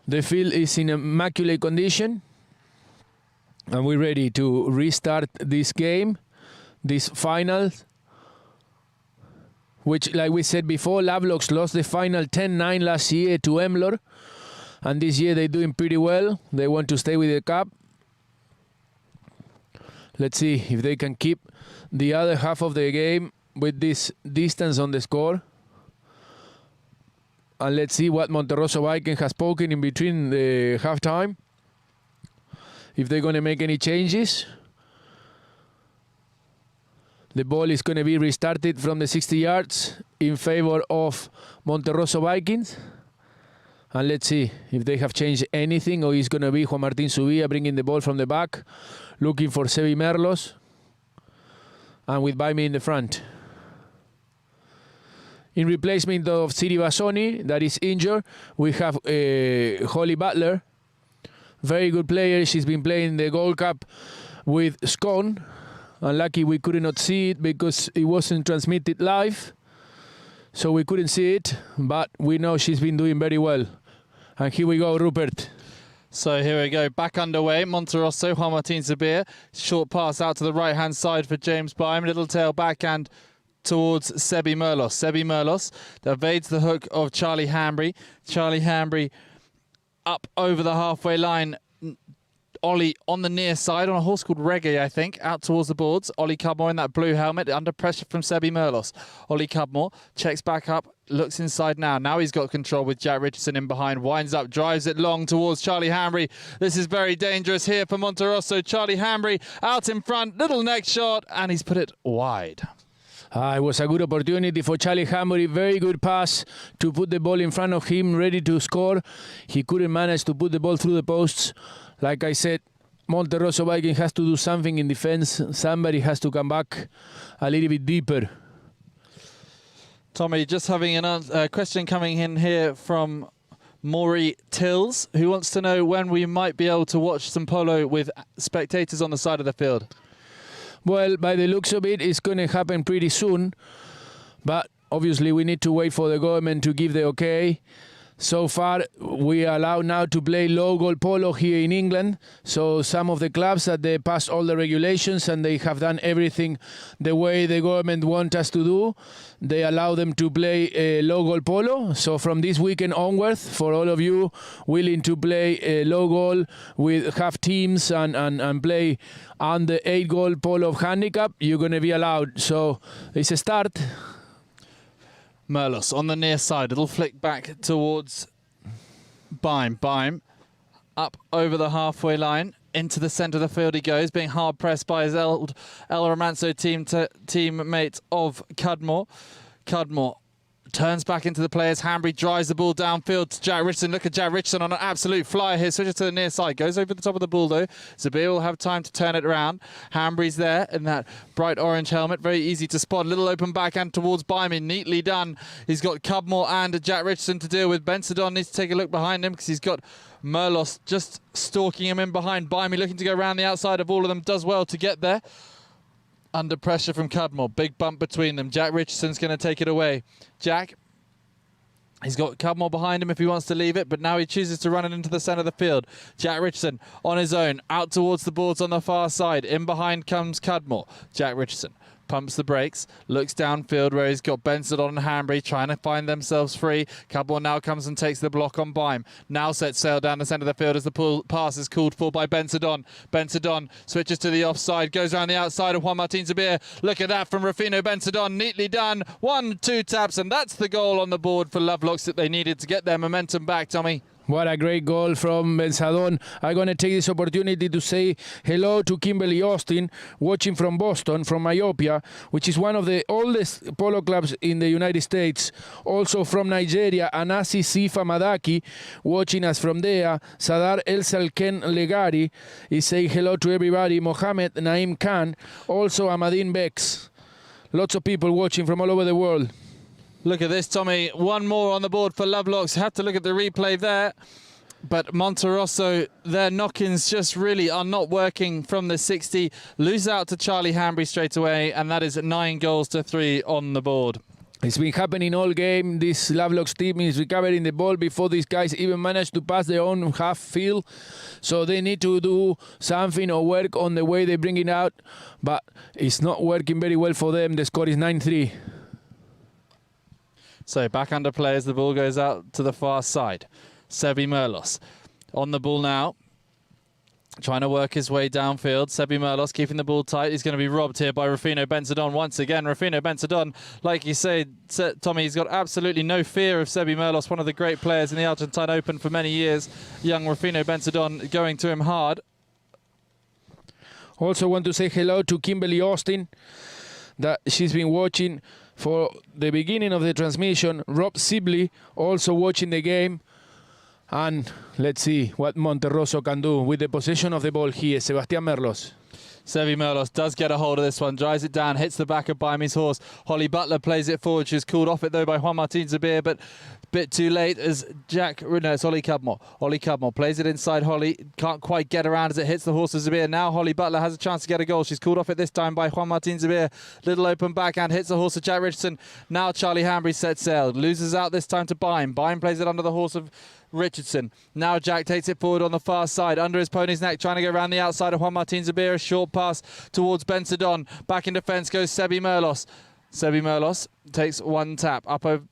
The field is in immaculate condition. And we're ready to restart this game, this final, which, like we said before, Lovelocks lost the final 10-9 last year to Emlor. And this year they're doing pretty well. They want to stay with the cup. Let's see if they can keep the other half of the game with this distance on the score. And let's see what Monterosso Viking has spoken in between the halftime. If they're going to make any changes. The ball is going to be restarted from the 60 yards in favor of Monterosso Vikings. And let's see if they have changed anything, or it's going to be Juan Martín Subía bringing the ball from the back, looking for Sebi Merlos, and with Baimi in the front. In replacement of Siri Bassoni, that is injured, we have Holly Butler. Very good player. She's been playing the Gold Cup with Scone. Unlucky we could not see it because it wasn't transmitted live. So we couldn't see it, but we know she's been doing very well. And here we go, Rupert. So here we go, back underway. Monterosso, Juan Martín Subía. Short pass out to the right-hand side for James Byam. Little tail backhand towards Sebi Merlos. Sebi Merlos evades the hook of Charlie Hambry. Charlie Hambry up over the halfway line. Ollie on the near side on a horse called Reggae, I think, out towards the boards. Ollie Cudmore in that blue helmet under pressure from Sebi Merlos. Ollie Cudmore checks back up, looks inside now. Now he's got control with Jack Richardson in behind. Winds up, drives it long towards Charlie Hambry. This is very dangerous here for Monterosso. Charlie Hambry out in front, little neck shot, and he's put it wide. It was a good opportunity for Charlie Hambry. Very good pass to put the ball in front of him, ready to score. He couldn't manage to put the ball through the posts. Like I said, Monterosso Viking has to do something in defense. Somebody has to come back a little bit deeper. Tommy, just having a question coming in here from Maury Tills, who wants to know when we might be able to watch some polo with spectators on the side of the field. Well, by the looks of it, it's going to happen pretty soon. But obviously, we need to wait for the government to give the okay. So far, we are allowed now to play low goal polo here in England. So some of the clubs that they passed all the regulations and they have done everything the way the government wants us to do. They allow them to play low goal polo. So from this weekend onwards, for all of you willing to play low goal with half teams and play under 8 goal polo of handicap, you're going to be allowed. So it's a start. Merlos on the near side. It'll flick back towards Bime. Bime up over the halfway line. Into the centre of the field he goes, being hard pressed by his El Romanzo teammate of Cudmore. Cudmore turns back into the players. Hanbury drives the ball downfield to Jack Richardson. Look at Jack Richardson on an absolute flyer here. Switches to the near side. Goes over the top of the ball though. Zabir will have time to turn it around. Hanbury's there in that bright orange helmet. Very easy to spot. Little open backhand towards Bimey. Neatly done. He's got Cudmore and Jack Richardson to deal with. Bensadon needs to take a look behind him because he's got Merlos just stalking him in behind. Bimey looking to go around the outside of all of them. Does well to get there. Under pressure from Cudmore. Big bump between them. Jack Richardson's going to take it away. Jack, he's got Cudmore behind him if he wants to leave it, but now he chooses to run it into the centre of the field. Jack Richardson on his own, out towards the boards on the far side. In behind comes Cudmore. Jack Richardson pumps the brakes, looks downfield where he's got Benson and Hanbury trying to find themselves free. Cudmore now comes and takes the block on Bime. Now sets sail down the centre of the field as the pass is called for by Bensadon. Bensadon switches to the offside, goes around the outside of Juan Martin Zabir. Look at that from Rufino Bensadon, neatly done. 1-2 taps, and that's the goal on the board for Lovelocks that they needed to get their momentum back, Tommy. What a great goal from Bensadon. I'm going to take this opportunity to say hello to Kimberly Austin, watching from Boston, from Myopia, which is one of the oldest polo clubs in the United States. Also from Nigeria, Anasi Sifa Madaki, watching us from there. Sadar El Salken Legari is saying hello to everybody. Mohammed Naim Khan, also Amadine Bex. Lots of people watching from all over the world. Look at this, Tommy. One more on the board for Lovelocks. Had to look at the replay there. But Monterosso, their knock-ins just really are not working from the 60. Lose out to Charlie Hanbury straight away, and that is 9-3 on the board. It's been happening all game. This Lovelocks team is recovering the ball before these guys even manage to pass their own half field. So they need to do something or work on the way they bring it out. But it's not working very well for them. The score is 9-3. So back under play as the ball goes out to the far side. Sebi Merlos on the ball now. Trying to work his way downfield. Sebi Merlos keeping the ball tight. He's going to be robbed here by Rufino Bensadon once again. Rufino Bensadon, like you say, Tommy, he's got absolutely no fear of Sebi Merlos, one of the great players in the Argentine Open for many years. Young Rufino Bensadon going to him hard. Also want to say hello to Kimberly Austin, that she's been watching for the beginning of the transmission. Rob Sibley also watching the game. And let's see what Monterosso can do with the possession of the ball here. Sebastián Merlos. Sebi Merlos does get a hold of this one, drives it down, hits the back of Bimey's horse. Holly Butler plays it forward. She's called off it though by Juan Martin Zabir, but a bit too late as it's Ollie Cudmore. Ollie Cudmore plays it inside Holly, can't quite get around as it hits the horse of Zabir. Now Holly Butler has a chance to get a goal. She's called off it this time by Juan Martin Zabir. Little open backhand, hits the horse of Jack Richardson. Now Charlie Hanbury sets sail, loses out this time to Bime. Bime plays it under the horse of Richardson. Now Jack takes it forward on the far side, under his pony's neck, trying to go around the outside of Juan Martin Zabir. A short pass towards Bensadon. Back in defence goes Sebi Merlos. Sebi Merlos takes one tap.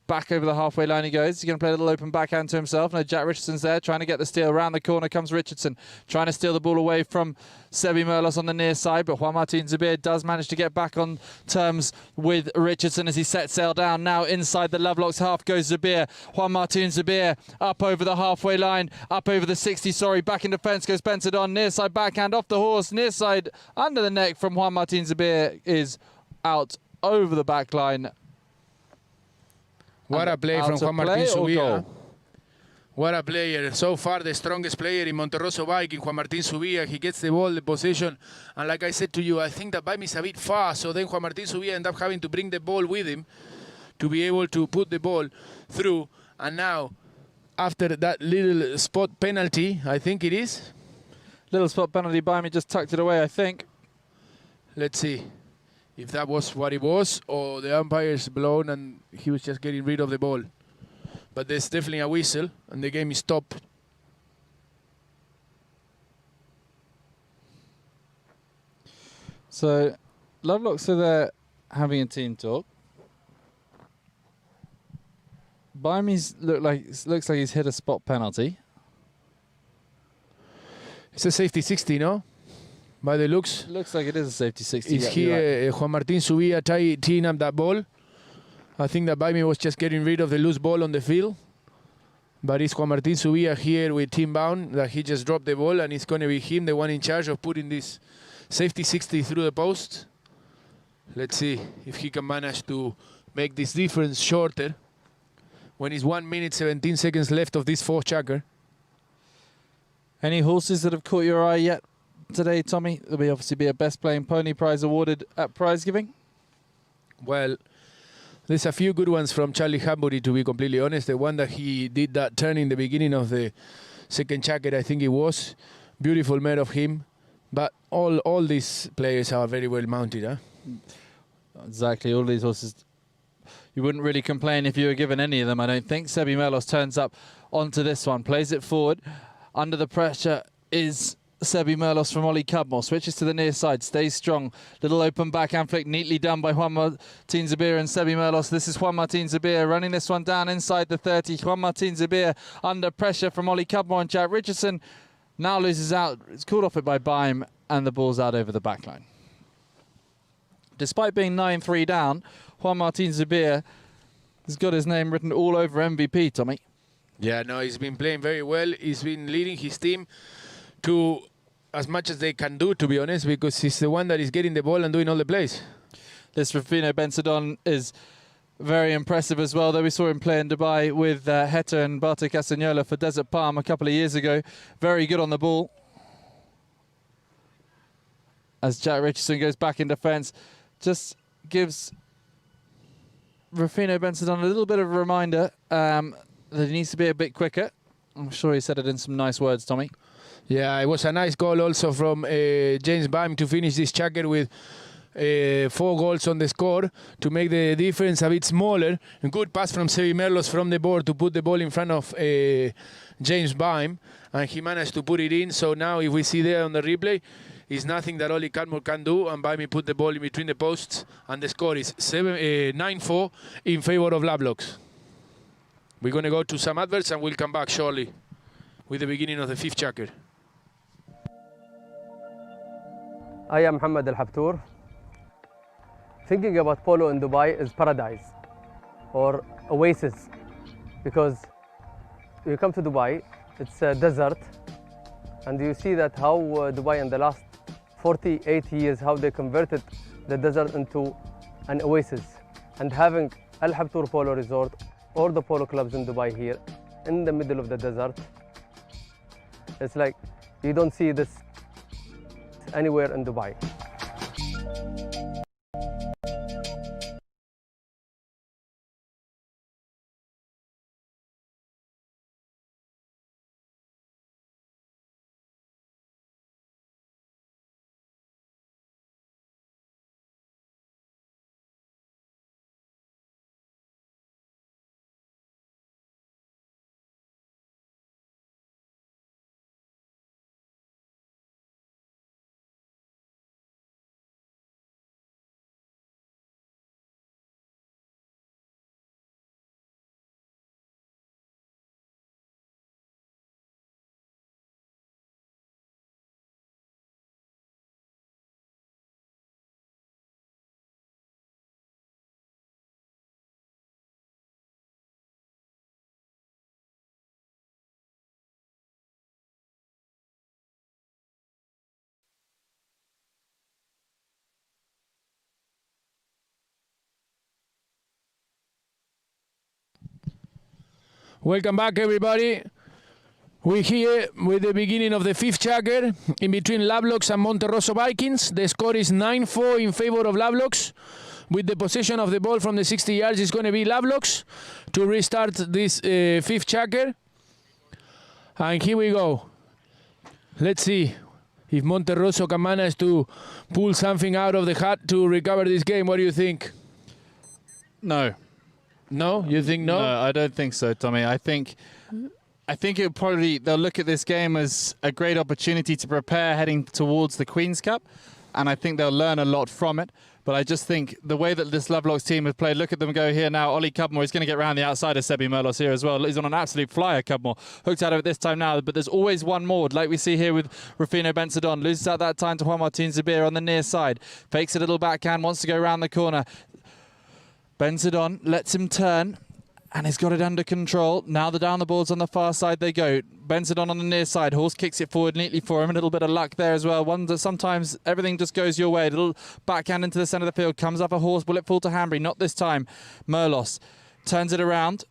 Back over the halfway line he goes. He's going to play a little open backhand to himself. No, Jack Richardson's there trying to get the steal. Around the corner comes Richardson, trying to steal the ball away from Sebi Merlos on the near side. But Juan Martin Zabir does manage to get back on terms with Richardson as he sets sail down. Now inside the Lovelocks half goes Zabir. Juan Martin Zabir up over the halfway line, up over the 60, sorry. Back in defence goes Bensadon. Near side backhand off the horse. Near side under the neck from Juan Martin Zabir is out over the back line. What a play from Juan Martin Zubia. What a player. So far the strongest player in Monterosso Viking, Juan Martin Zubia. He gets the ball, the possession. And like I said to you, I think that Bime is a bit fast. So then Juan Martin Zubia ends up having to bring the ball with him to be able to put the ball through. And now, after that little spot penalty, I think it is. Little spot penalty, Bime just tucked it away, I think. Let's see if that was what it was, or the umpire's blown and he was just getting rid of the ball. But there's definitely a whistle, and the game is stopped. So, Lovelocks are there having a team talk. Bimey's looks like he's hit a spot penalty. It's a safety 60, no? By the looks. Looks like it is a safety 60. It's here, Juan Martin Zubia teeing up that ball. I think that Baimi was just getting rid of the loose ball on the field. But it's Juan Martín Zubia here with team bound, that he just dropped the ball, and it's going to be him, the one in charge of putting this safety 60 through the post. Let's see if he can manage to make this difference shorter when it's 1 minute 17 seconds left of this fourth checker. Any horses that have caught your eye yet today, Tommy? There'll be obviously be a best playing pony prize awarded at prize giving. Well, there's a few good ones from Charlie Hambury, to be completely honest. The one that he did that turn in the beginning of the second checker, I think it was. Beautiful mare of him. But all these players are very well mounted, huh? Exactly, all these horses. You wouldn't really complain if you were given any of them, I don't think. Sebi Merlos turns up onto this one, plays it forward. Under the pressure is Sebi Merlos from Ollie Cudmore. Switches to the near side, stays strong. Little open backhand flick, neatly done by Juan Martín Zubia and Sebi Merlos. This is Juan Martín Zubia running this one down inside the 30. Juan Martín Zubia under pressure from Ollie Cudmore, and Jack Richardson now loses out. It's called off it by Baim, and the ball's out over the back line. Despite being 9-3 down, Juan Martín Zubia has got his name written all over MVP, Tommy. Yeah, no, he's been playing very well. He's been leading his team to as much as they can do, to be honest, because he's the one that is getting the ball and doing all the plays. This Rufino Bensadon is very impressive as well, though we saw him play in Dubai with Heta and Bartek Castagnola for Desert Palm a couple of years ago. Very good on the ball. As Jack Richardson goes back in defence, just gives Rufino Bensadon a little bit of a reminder that he needs to be a bit quicker. I'm sure he said it in some nice words, Tommy. Yeah, it was a nice goal also from James Baim to finish this checker with 4 goals on the score to make the difference a bit smaller. A good pass from Sebi Merlos from the board to put the ball in front of James Baim, and he managed to put it in. So now if we see there on the replay, it's nothing that Ollie Cudmore can do, and Baimi put the ball in between the posts, and the score is 9-4 in favor of Lovelocks. We're going to go to some adverts and we'll come back shortly with the beginning of the 5th checker. I am Mohammed Al Habtour. Thinking about polo in Dubai is paradise or oasis, because you come to Dubai, it's a desert, and you see that how Dubai in the last 48 years, how they converted the desert into an oasis. And having Al Habtour Polo Resort, all the polo clubs in Dubai here, in the middle of the desert, it's like you don't see this anywhere in Dubai. Welcome back, everybody. We're here with the beginning of the 5th checker in between Lovelocks and Monterroso Vikings. The score is 9-4 in favor of Lovelocks. With the possession of the ball from the 60 yards, it's going to be Lovelocks to restart this 5th checker. And here we go. Let's see if Monterroso can manage to pull something out of the hat to recover this game. What do you think? No. No? You think no? No, I don't think so, Tommy. I think it probably, they'll look at this game as a great opportunity to prepare heading towards the Queen's Cup, and I think they'll learn a lot from it. But I just think the way that this Lovelocks team have played, look at them go here now. Ollie Cudmore is going to get around the outside of Sebi Merlos here as well. He's on an absolute flyer, Cudmore. Hooked out of it this time now, but there's always one more, like we see here with Rufino Bensadon. Loses out that time to Juan Martín Zubia on the near side. Fakes a little backhand, wants to go around the corner. Benzadon lets him turn, and he's got it under control. Now the down the boards on the far side they go. Benzadon on the near side. Horse kicks it forward neatly for him. A little bit of luck there as well. Wonder sometimes everything just goes your way. A little backhand into the centre of the field. Comes up a horse. Will it fall to Hanbury? Not this time. Merlos turns it around.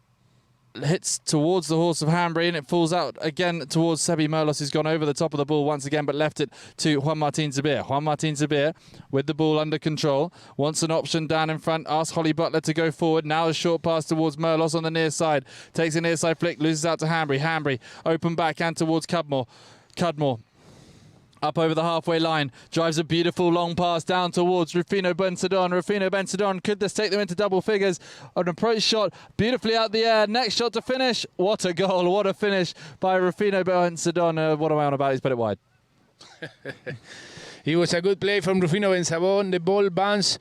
Hits towards the horse of Hanbury, and it falls out again towards Sebi Merlos, who's gone over the top of the ball once again, but left it to Juan Martin Zabir. Juan Martin Zabir with the ball under control, wants an option down in front, asks Holly Butler to go forward. Now a short pass towards Merlos on the near side, takes a near side flick, loses out to Hanbury. Hanbury open backhand towards Cudmore. Up over the halfway line, drives a beautiful long pass down towards Rufino Benzadon. Rufino Benzadon, could this take them into double figures? An approach shot, beautifully out the air. Next shot to finish. What a goal, what a finish by Rufino Benzadon. What am I on about? He's put it wide. It was a good play from Rufino Benzadon. The ball bounced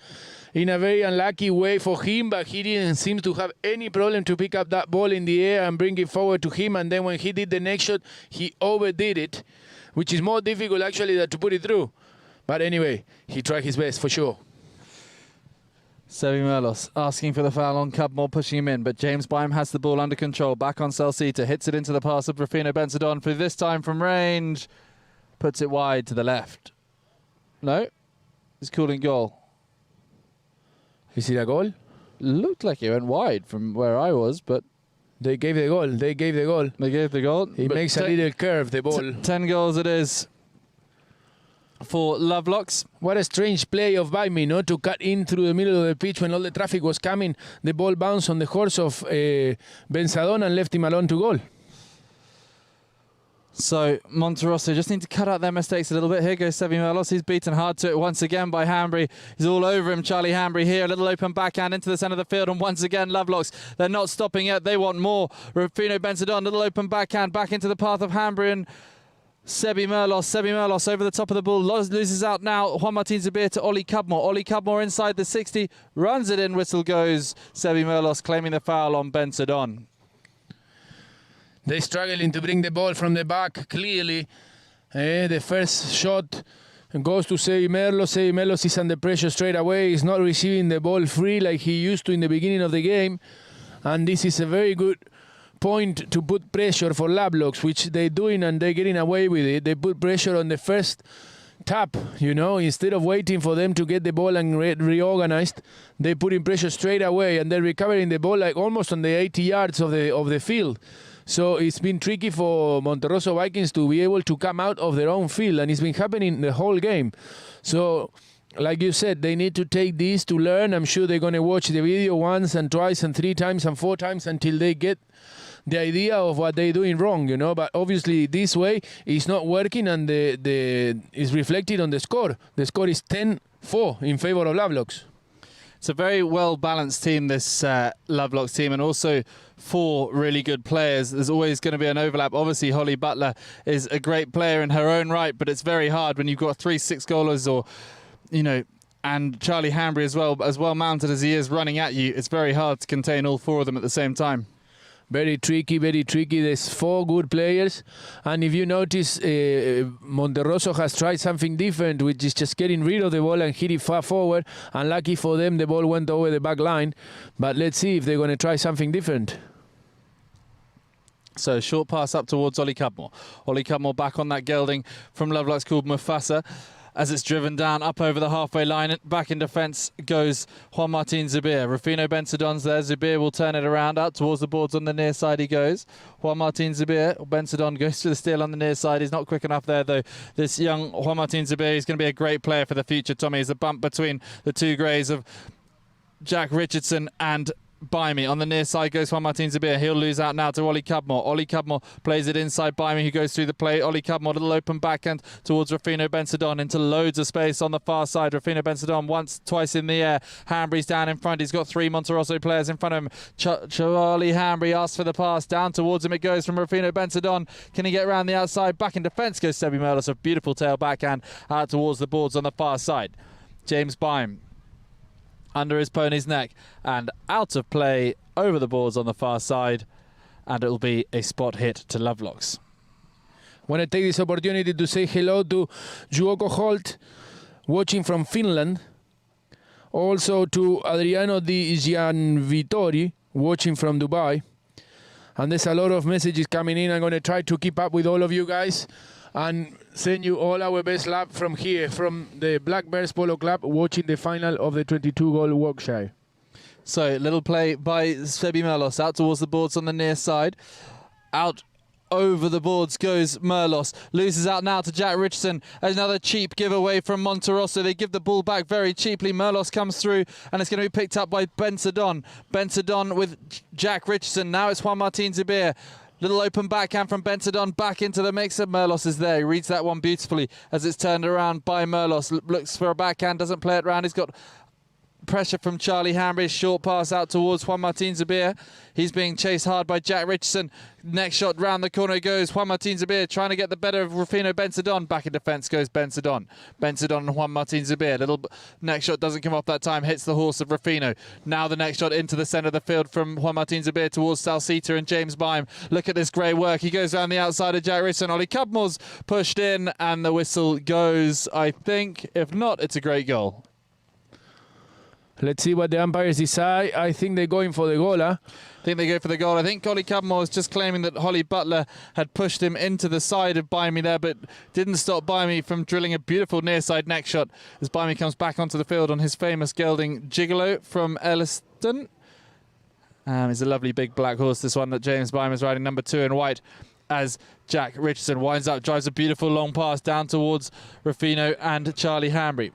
in a very unlucky way for him, but he didn't seem to have any problem to pick up that ball in the air and bring it forward to him. And then when he did the next shot, he overdid it, which is more difficult actually than to put it through. But anyway, he tried his best for sure. Sebi Merlos asking for the foul on Cudmore, pushing him in, but James Byam has the ball under control. Back on Salsita, hits it into the pass of Rufino Benzadon for this time from range. Puts it wide to the left. No, he's calling goal. Is it a goal? Looked like it went wide from where I was, but they gave the goal. They gave the goal. They gave the goal. He makes a little curve, the ball. 10 goals it is for Lovelocks. What a strange play of Baimi, no? To cut in through the middle of the pitch when all the traffic was coming. The ball bounced on the horse of Benzadon and left him alone to goal. So Monterosso just need to cut out their mistakes a little bit. Here goes Sebi Merlos. He's beaten hard to it once again by Hanbury. He's all over him, Charlie Hanbury here. A little open backhand into the centre of the field. And once again, Lovelocks, they're not stopping yet. They want more. Rufino Benzadon, little open backhand back into the path of Hanbury and Sebi Merlos. Sebi Merlos over the top of the ball. Loses out now. Juan Martin Zabir to Ollie Cudmore. Ollie Cudmore inside the 60. Runs it in. Whistle goes. Sebi Merlos claiming the foul on Benzadon. They're struggling to bring the ball from the back, clearly. The first shot goes to Sebi Merlos. Sebi Merlos is under pressure straight away. He's not receiving the ball free like he used to in the beginning of the game. And this is a very good point to put pressure for Lovelocks, which they're doing and they're getting away with it. They put pressure on the first tap, you know, instead of waiting for them to get the ball and reorganized. They put in pressure straight away and they're recovering the ball like almost on the 80 yards of the field. So it's been tricky for Monterosso Vikings to be able to come out of their own field, and it's been happening the whole game. So, like you said, they need to take this to learn. I'm sure they're going to watch the video once and twice and 3 times and 4 times until they get the idea of what they're doing wrong, you know. But obviously this way is not working, and is reflected on the score. The score is 10-4 in favor of Lovelocks. It's a very well-balanced team, this Lovelocks team, and also 4 really good players. There's always going to be an overlap. Obviously, Holly Butler is a great player in her own right, but it's very hard when you've got 3 6-goalers or, you know, and Charlie Hanbury as well mounted as he is running at you. It's very hard to contain all 4 of them at the same time. Very tricky, very tricky. There's 4 good players. And if you notice, Monterosso has tried something different, which is just getting rid of the ball and hit it far forward. And lucky for them, the ball went over the back line. But let's see if they're going to try something different. So short pass up towards Ollie Cudmore. Ollie Cudmore back on that gelding from Lovelocks called Mufasa. As it's driven down up over the halfway line, back in defence goes Juan Martin Zabir. Rufino Benzadon's there. Zabir will turn it around out towards the boards on the near side. He goes. Juan Martin Zabir. Benzadon goes to the steal on the near side. He's not quick enough there though. This young Juan Martin Zabir is going to be a great player for the future. Tommy, is a bump between the 2 greys of Jack Richardson and Baimi. On the near side goes Juan Martin Zabir. He'll lose out now to Ollie Cudmore. Ollie Cudmore plays it inside Baimi, who goes through the play. Ollie Cudmore, little open backhand towards Rufino Benzadon into loads of space on the far side. Rufino Benzadon once, twice in the air. Hanbury's down in front. He's got 3 Monterosso players in front of him. Charlie Hanbury asks for the pass. Down towards him it goes from Rufino Benzadon. Can he get around the outside? Back in defence goes Sebi Merlos. A beautiful tail backhand out towards the boards on the far side. James Byam under his pony's neck and out of play over the boards on the far side, and it'll be a spot hit to Lovelocks. Want to take this opportunity to say hello to Juoko Holt, watching from Finland. Also to Adriano Di Gianvittori, watching from Dubai. And there's a lot of messages coming in. I'm going to try to keep up with all of you guys and send you all our best love from here, from the Black Bears Polo Club, watching the final of the 22-goal Warwickshire. So, little play by Sebi Merlos out towards the boards on the near side. Out over the boards goes Merlos. Loses out now to Jack Richardson. Another cheap giveaway from Monterosso. They give the ball back very cheaply. Merlos comes through and it's going to be picked up by Bensadon. Bensadon with Jack Richardson. Now it's Juan Martin Zubir. Little open backhand from Bensadon back into the mix. Merlos is there. He reads that one beautifully as it's turned around by Merlos. Looks for a backhand, doesn't play it around. He's got pressure from Charlie Hambury. Short pass out towards Juan Martin Zubir. He's being chased hard by Jack Richardson. Next shot round the corner goes Juan Martin Zubir, trying to get the better of Rufino Bensadon. Back in defence goes Bensadon. Bensadon and Juan Martin Zubir. Little next shot doesn't come off that time. Hits the horse of Rufino. Now the next shot into the centre of the field from Juan Martin Zubir towards Salsita and James Byam. Look at this great work. He goes around the outside of Jack Richardson. Ollie Cudmore's pushed in and the whistle goes, I think. If not, it's a great goal. Let's see what the umpires decide. I think they're going for the goal, huh? I think they go for the goal. I think Ollie Cudmore was just claiming that Holly Butler had pushed him into the side of Byamie there, but didn't stop Byamie from drilling a beautiful near side neck shot as Byamie comes back onto the field on his famous gelding Gigolo from Elliston. He's a lovely big black horse, this one that James Byam is riding, number 2 in white, as Jack Richardson winds up, drives a beautiful long pass down towards Rufino and Charlie Hambury.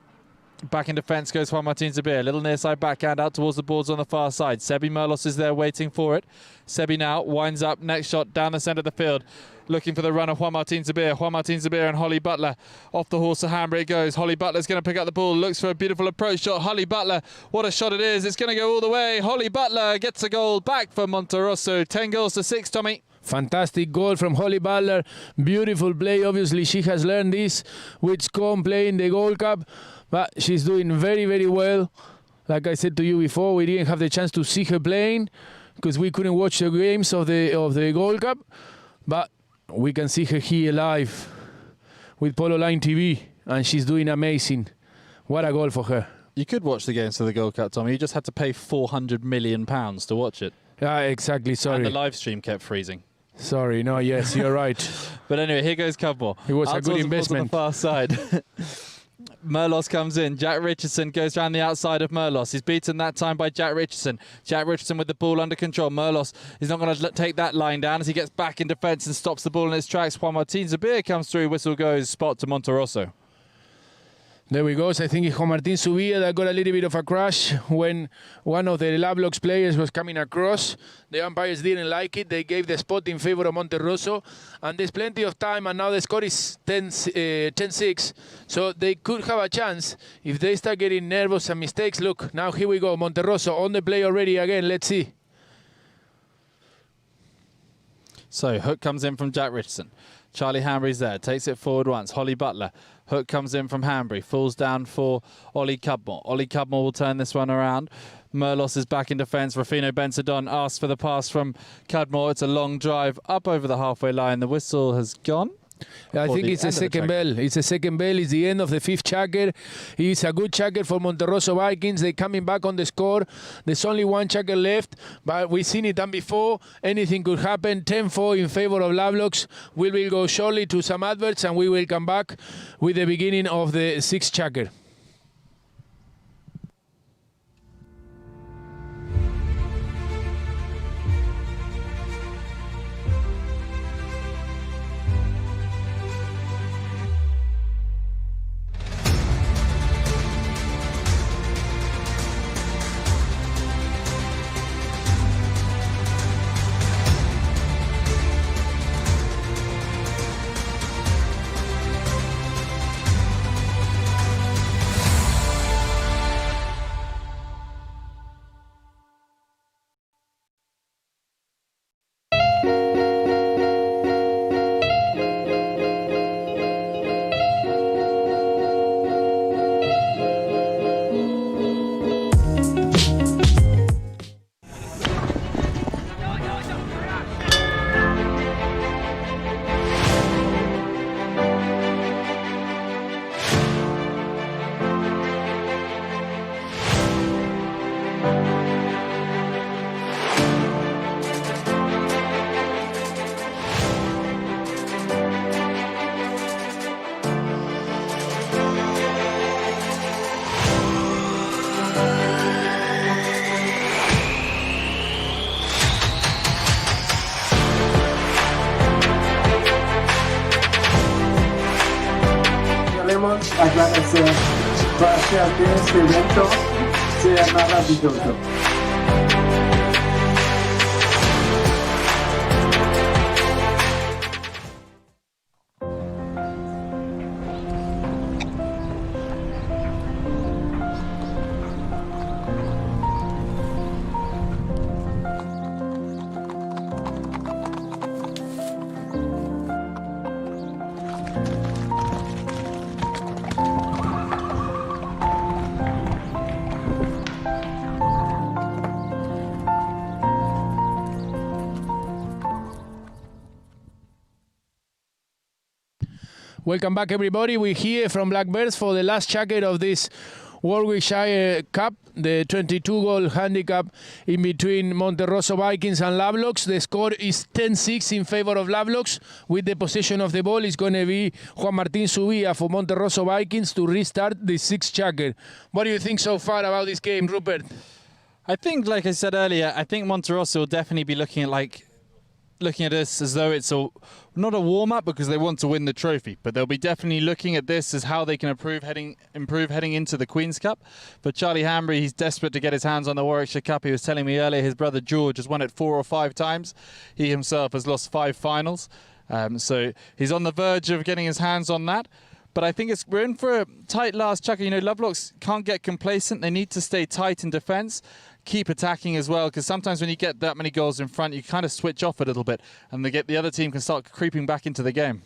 Back in defence goes Juan Martin Zubir. Little near side backhand out towards the boards on the far side. Sebi Merlos is there waiting for it. Sebi now winds up. Next shot down the centre of the field. Looking for the run of Juan Martin Zubir. Juan Martin Zubir and Holly Butler. Off the horse of Hambury it goes. Holly Butler's going to pick up the ball. Looks for a beautiful approach shot. Holly Butler. What a shot it is. It's going to go all the way. Holly Butler gets a goal back for Monterosso. 10 goals to 6, Tommy. Fantastic goal from Holly Butler. Beautiful play. Obviously, she has learned this with Scone playing the Gold Cup. But she's doing very, very well. Like I said to you before, we didn't have the chance to see her playing because we couldn't watch the games of the Gold Cup. But we can see her here live with Polo Line TV, and she's doing amazing. What a goal for her. You could watch the games of the Gold Cup, Tommy. You just had to pay £400 million to watch it. Yeah, exactly. Sorry. And the live stream kept freezing. Sorry. No, yes, you're right. But anyway, here goes Cudmore. It was a good investment. On the far side. Merlos comes in. Jack Richardson goes around the outside of Merlos. He's beaten that time by Jack Richardson. Jack Richardson with the ball under control. Merlos is not going to take that line down as he gets back in defence and stops the ball in its tracks. Juan Martin Zubir comes through. Whistle goes. Spot to Monterosso. There we go. So I think it's Juan Martin Zubir that got a little bit of a crash when one of the Lovelock's players was coming across. The umpires didn't like it. They gave the spot in favour of Monterosso. And there's plenty of time, and now the score is 10-6. So they could have a chance if they start getting nervous and mistakes. Look, now here we go. Monterosso on the play already again. Let's see. So hook comes in from Jack Richardson. Charlie Hambury's there, takes it forward once. Holly Butler. Hook comes in from Hambury, falls down for Ollie Cudmore. Ollie Cudmore will turn this one around. Merlos is back in defence. Rufino Bensadon asks for the pass from Cudmore. It's a long drive up over the halfway line. The whistle has gone. I think it's a second bell. It's a second bell. It's the end of the 5th checker. It's a good checker for Monterosso Vikings. They're coming back on the score. There's only one checker left, but we've seen it done before. Anything could happen. 10-4 in favour of Lovelocks. We will go shortly to some adverts, and we will come back with the beginning of the 6th checker. Vamos a agradecer por hacer que este evento sea maravilloso. Welcome back, everybody. We're here from Blackbirds for the last jacket of this Warwickshire Cup, the 22-goal handicap in between Monterroso Vikings and Lovelocks. The score is 10-6 in favor of Lovelocks. With the possession of the ball, it's going to be Juan Martín Subía for Monterroso Vikings to restart the sixth jacket. What do you think so far about this game, Rupert? I think, like I said earlier, I think Monterroso will definitely be looking at this as though it's not a warm-up because they want to win the trophy, but they'll be definitely looking at this as how they can improve heading into the Queen's Cup. For Charlie Hanbury, he's desperate to get his hands on the Warwickshire Cup. He was telling me earlier his brother George has won it 4 or 5 times. He himself has lost 5 finals. So he's on the verge of getting his hands on that. But I think we're in for a tight last chucker. You know, Lovelocks can't get complacent. They need to stay tight in defence. Keep attacking as well, because sometimes when you get that many goals in front, you kind of switch off a little bit, and the other team can start creeping back into the game.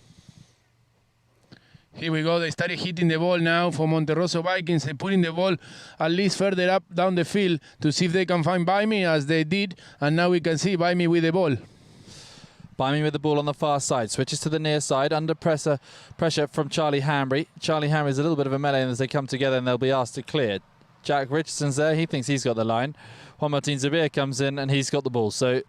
Here we go. They started hitting the ball now for Monterroso Vikings. They're putting the ball at least further up down the field to see if they can find Baimi, as they did. And now we can see Baimi with the ball. Baimi with the ball on the far side. Switches to the near side under pressure from Charlie Hanbury. Charlie Hanbury is a little bit of a melee as they come together, and they'll be asked to clear. Jack Richardson's there. He thinks he's got the line. Juan Martín Zubir comes in and he's got the ball. So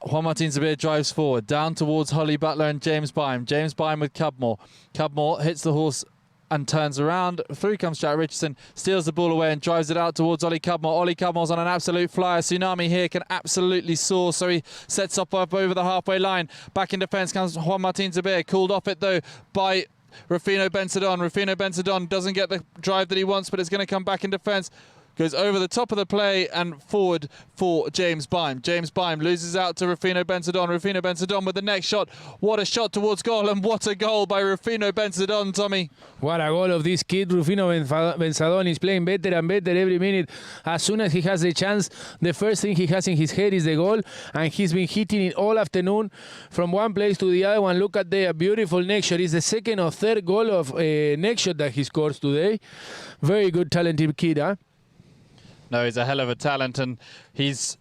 Juan Martín Zubir drives forward down towards Holly Butler and James Byam. James Byam with Cubmore. Cubmore hits the horse and turns around. Through comes Jack Richardson, steals the ball away and drives it out towards Ollie Cubmore. Ollie Cubmore's on an absolute flyer. Tsunami here can absolutely soar, so he sets up over the halfway line. Back in defence comes Juan Martín Zubir, called off it though by Rufino Bensadon. Rufino Bensadon doesn't get the drive that he wants, but it's going to come back in defence. Goes over the top of the play and forward for James Byam. James Byam loses out to Rufino Bensadon. Rufino Bensadon with the next shot. What a shot towards goal, and what a goal by Rufino Bensadon, Tommy. What a goal of this kid, Rufino Bensadon. Is playing better and better every minute. As soon as he has the chance, the first thing he has in his head is the goal, and he's been hitting it all afternoon from one place to the other one. Look at the beautiful neck shot. It's the second or third goal of neck shot that he scores today. Very good, talented kid, huh? No, he's a hell of a talent, and he's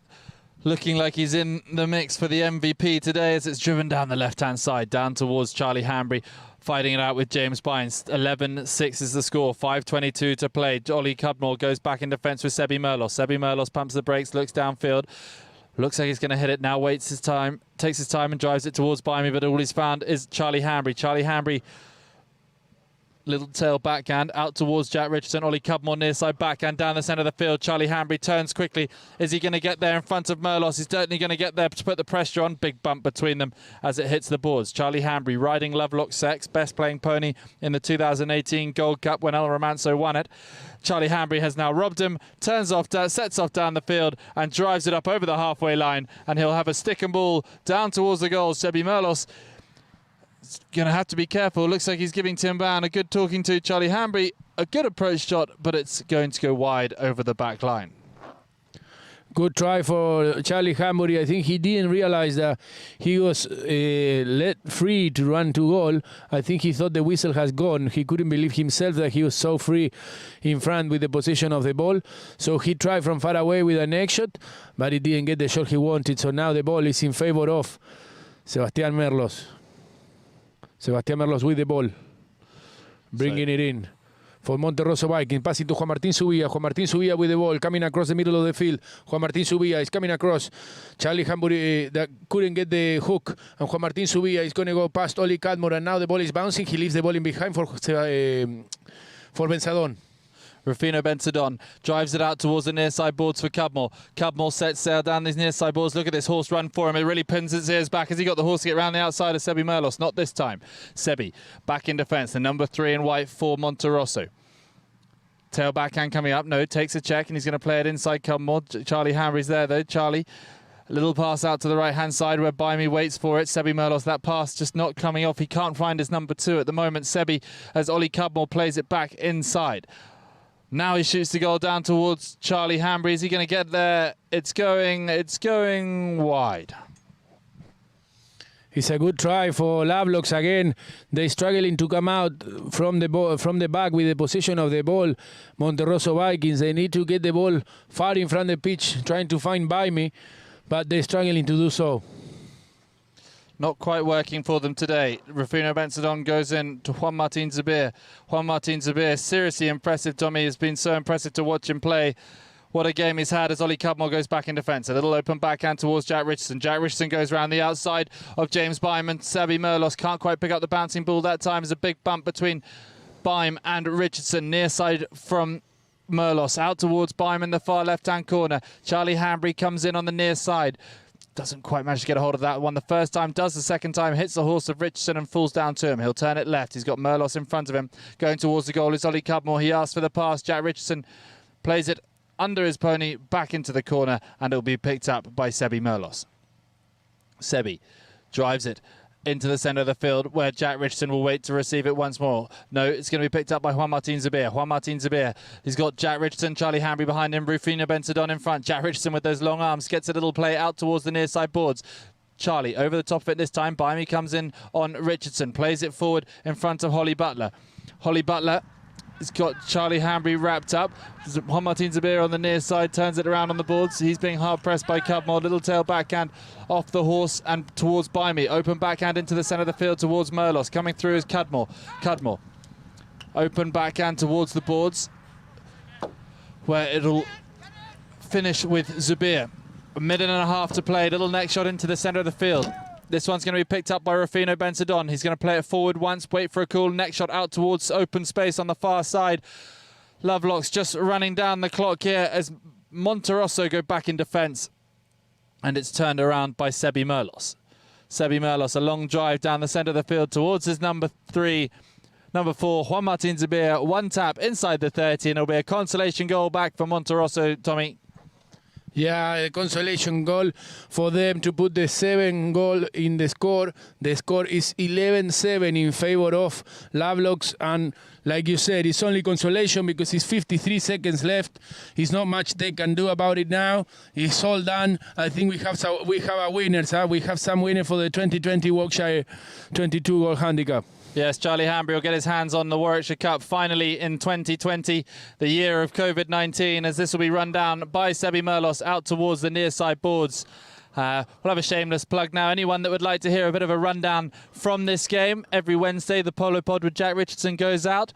looking like he's in the mix for the MVP today as it's driven down the left-hand side, down towards Charlie Hanbury, fighting it out with James Bynes. 11-6 is the score, 5:22 to play. Ollie Cubmore goes back in defence with Sebi Merlos. Sebi Merlos pumps the brakes, looks downfield. Looks like he's going to hit it now, waits his time, takes his time and drives it towards Byme, but all he's found is Charlie Hanbury. Charlie Hanbury, little tail backhand out towards Jack Richardson. Ollie Cubmore near side backhand down the centre of the field. Charlie Hanbury turns quickly. Is he going to get there in front of Merlos? He's certainly going to get there to put the pressure on. Big bump between them as it hits the boards. Charlie Hanbury riding Lovelock Sex, best playing pony in the 2018 Gold Cup when El Romanzo won it. Charlie Hanbury has now robbed him, turns off, sets off down the field and drives it up over the halfway line, and he'll have a stick and ball down towards the goal. Sebi Merlos going to have to be careful. Looks like he's giving Tim Bound a good talking to. Charlie Hanbury, a good approach shot, but it's going to go wide over the back line. Good try for Charlie Hanbury. I think he didn't realize that he was let free to run to goal. I think he thought the whistle has gone. He couldn't believe himself that he was so free in front with the possession of the ball. So he tried from far away with a neck shot, but he didn't get the shot he wanted. So now the ball is in favor of Sebastián Merlos. Sebastián Merlos with the ball, bringing it in for Monterroso Vikings. Passing to Juan Martín Subía. Juan Martín Subía with the ball, coming across the middle of the field. Juan Martín Subía is coming across. Charlie Hanbury that couldn't get the hook, and Juan Martín Subía is going to go past Ollie Cudmore, and now the ball is bouncing. He leaves the ball in behind for Bensadon. Rufino Bentadon drives it out towards the near side boards for Cudmore. Cudmore sets sail down these near side boards. Look at this horse run for him. It really pins its ears back as he got the horse to get round the outside of Sebi Merlos. Not this time. Sebi back in defence. The number 3 in white for Monterosso. Tail backhand coming up. No, takes a check and he's going to play it inside Cudmore. Charlie Hamry's there though. Charlie, a little pass out to the right hand side where Buy Me waits for it. Sebi Merlos, that pass just not coming off. He can't find his number 2 at the moment. Sebi, as Ollie Cudmore plays it back inside. Now he shoots the goal down towards Charlie Hambry. Is he going to get there? It's going wide. It's a good try for Lovelocks again. They're struggling to come out from the ball, from the back with the position of the ball. Monterosso Vikings, they need to get the ball far in front of the pitch, trying to find Buy Me, but they're struggling to do so. Not quite working for them today. Rufino Bentadon goes in to Juan Martin Zabir. Juan Martin Zabir, seriously impressive, Tommy. It's been so impressive to watch him play. What a game he's had as Ollie Cudmore goes back in defence. A little open backhand towards Jack Richardson. Jack Richardson goes around the outside of James Byman. Sebi Merlos can't quite pick up the bouncing ball that time. There's a big bump between Byman and Richardson. Near side from Merlos. Out towards Byman, the far left-hand corner. Charlie Hambry comes in on the near side. Doesn't quite manage to get a hold of that one the first time, does the second time, hits the horse of Richardson and falls down to him. He'll turn it left. He's got Merlos in front of him. Going towards the goal is Ollie Cudmore. He asks for the pass. Jack Richardson plays it under his pony, back into the corner, and it'll be picked up by Sebi Merlos. Sebi drives it into the centre of the field where Jack Richardson will wait to receive it once more. No, it's going to be picked up by Juan Martin Zabir. Juan Martin Zabir, he's got Jack Richardson, Charlie Hambry behind him, Rufino Bentadon in front. Jack Richardson with those long arms gets a little play out towards the near side boards. Charlie over the top of it this time. Buy Me comes in on Richardson, plays it forward in front of Holly Butler. Holly Butler has got Charlie Hambry wrapped up. Juan Martin Zabir on the near side turns it around on the boards. He's being hard pressed by Cudmore. Little tail backhand off the horse and towards Buy Me. Open backhand into the centre of the field towards Merlos. Coming through is Cudmore. Cudmore. Open backhand towards the boards where it'll finish with Zabir. A minute and a half to play. Little neck shot into the centre of the field. This one's going to be picked up by Rufino Bentadon. He's going to play it forward once, wait for a cool neck shot out towards open space on the far side. Lovelocks just running down the clock here as Monterosso go back in defence. And it's turned around by Sebi Merlos. Sebi Merlos, a long drive down the centre of the field towards his number 3. Number 4, Juan Martin Zabir, one tap inside the 30, and it'll be a consolation goal back for Monterosso, Tommy. Yeah, a consolation goal for them to put the 7 goal in the score. The score is 11-7 in favor of Lovelocks, and like you said, it's only consolation because it's 53 seconds left. It's not much they can do about it now. It's all done. I think we have a winner. We have some winner for the 2020 Warwickshire 22 goal handicap. Yes, Charlie Hambry will get his hands on the Warwickshire Cup finally in 2020, the year of COVID-19, as this will be run down by Sebi Merlos out towards the near side boards. We'll have a shameless plug now. Anyone that would like to hear a bit of a rundown from this game, every Wednesday the Polo Pod with Jack Richardson goes out.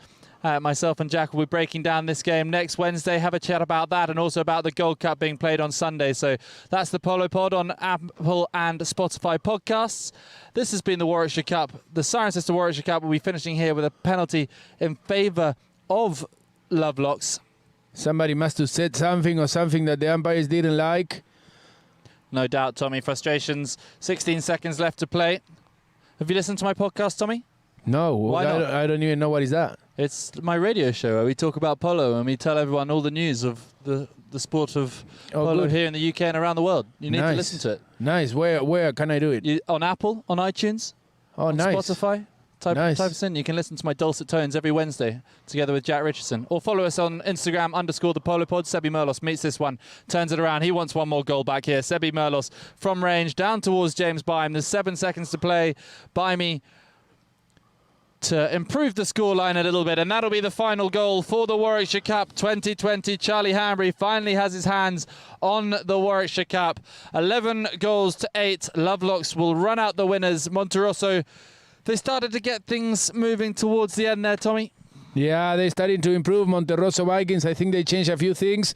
Myself and Jack will be breaking down this game next Wednesday, have a chat about that and also about the Gold Cup being played on Sunday. So that's the Polo Pod on Apple and Spotify podcasts. This has been the Warwickshire Cup. The Cirencester Warwickshire Cup will be finishing here with a penalty in favour of Lovelocks. Somebody must have said something or something that the umpires didn't like. No doubt, Tommy. Frustrations. 16 seconds left to play. Have you listened to my podcast, Tommy? No. Why not? I don't even know what is that. It's my radio show where we talk about polo and we tell everyone all the news of the sport of polo good. here in the UK and around the world. You need to listen to it. Nice. Where can I do it? On Apple, on iTunes, on nice. Spotify. Type us in. You can listen to my dulcet tones every Wednesday together with Jack Richardson. Or follow us on Instagram _the_PoloPod. Sebi Merlos meets this one, turns it around. He wants one more goal back here. Sebi Merlos from range down towards James Byam. There's 7 seconds to play. Buy Me to improve the scoreline a little bit, and that'll be the final goal for the Warwickshire Cup 2020. Charlie Hambry finally has his hands on the Warwickshire Cup. 11 goals to 8. Lovelocks will run out the winners. Monterosso, they started to get things moving towards the end there, Tommy. Yeah, they're starting to improve. Monterosso Vikings, I think they changed a few things,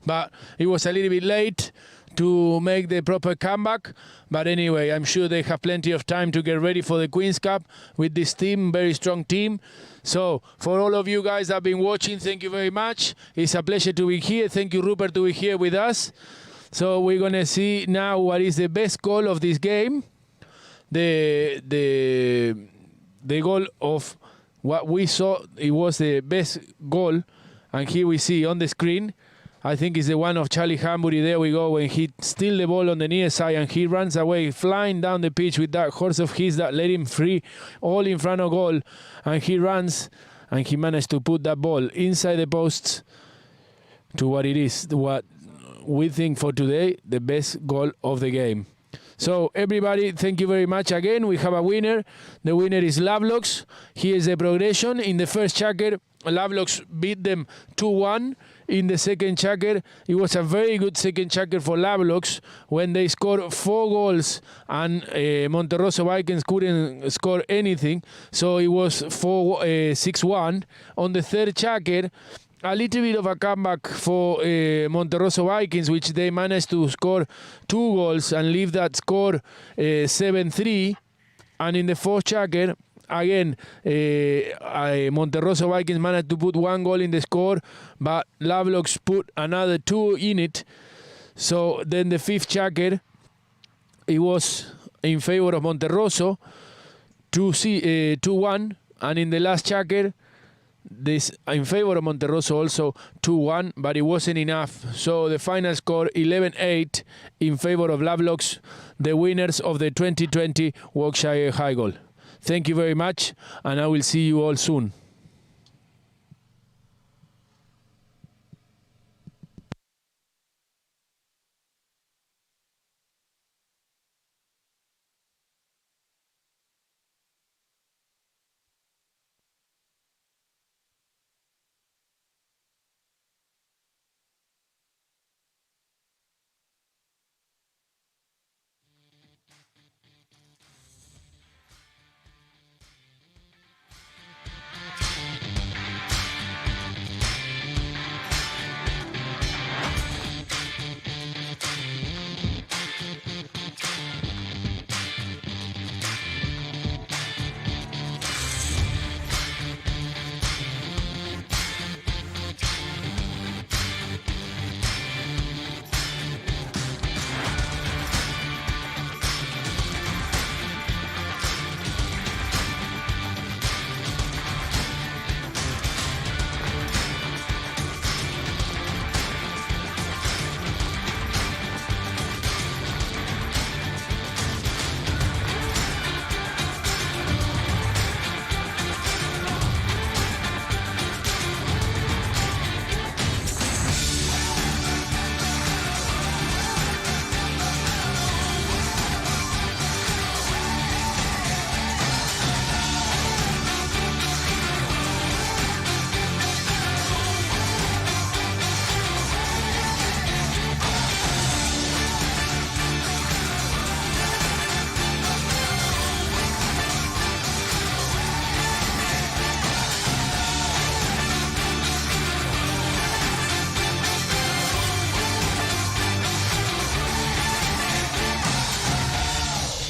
but it was a little bit late to make the proper comeback. But anyway, I'm sure they have plenty of time to get ready for the Queen's Cup with this team, very strong team. So for all of you guys that have been watching, thank you very much. It's a pleasure to be here. Thank you, Rupert, to be here with us. So we're going to see now what is the best goal of this game. The goal of what we saw, it was the best goal. And here we see on the screen, I think it's the one of Charlie Hambury. There we go, when he steals the ball on the near side and he runs away, flying down the pitch with that horse of his that let him free, all in front of goal. And he runs and he managed to put that ball inside the posts to what it is, what we think for today, the best goal of the game. So everybody, thank you very much again. We have a winner. The winner is Lovelocks. Here is the progression. In the first checker, Lovelocks beat them 2-1. In the second checker, it was a very good second checker for Lovelocks when they scored 4 goals and Monterroso Vikings couldn't score anything. So it was 6-1. On the third checker, a little bit of a comeback for Monterroso Vikings, which they managed to score 2 goals and leave that score 7-3. And in the fourth checker, again, Monterroso Vikings managed to put 1 goal in the score, but Lovelocks put another 2 in it. So then the fifth checker, it was in favor of Monterroso, 2-1. And in the last checker, this in favor of Monterroso also 2-1, but it wasn't enough. So the final score 11-8 in favor of Lovelocks, the winners of the 2020 Warwickshire High Goal. Thank you very much, and I will see you all soon.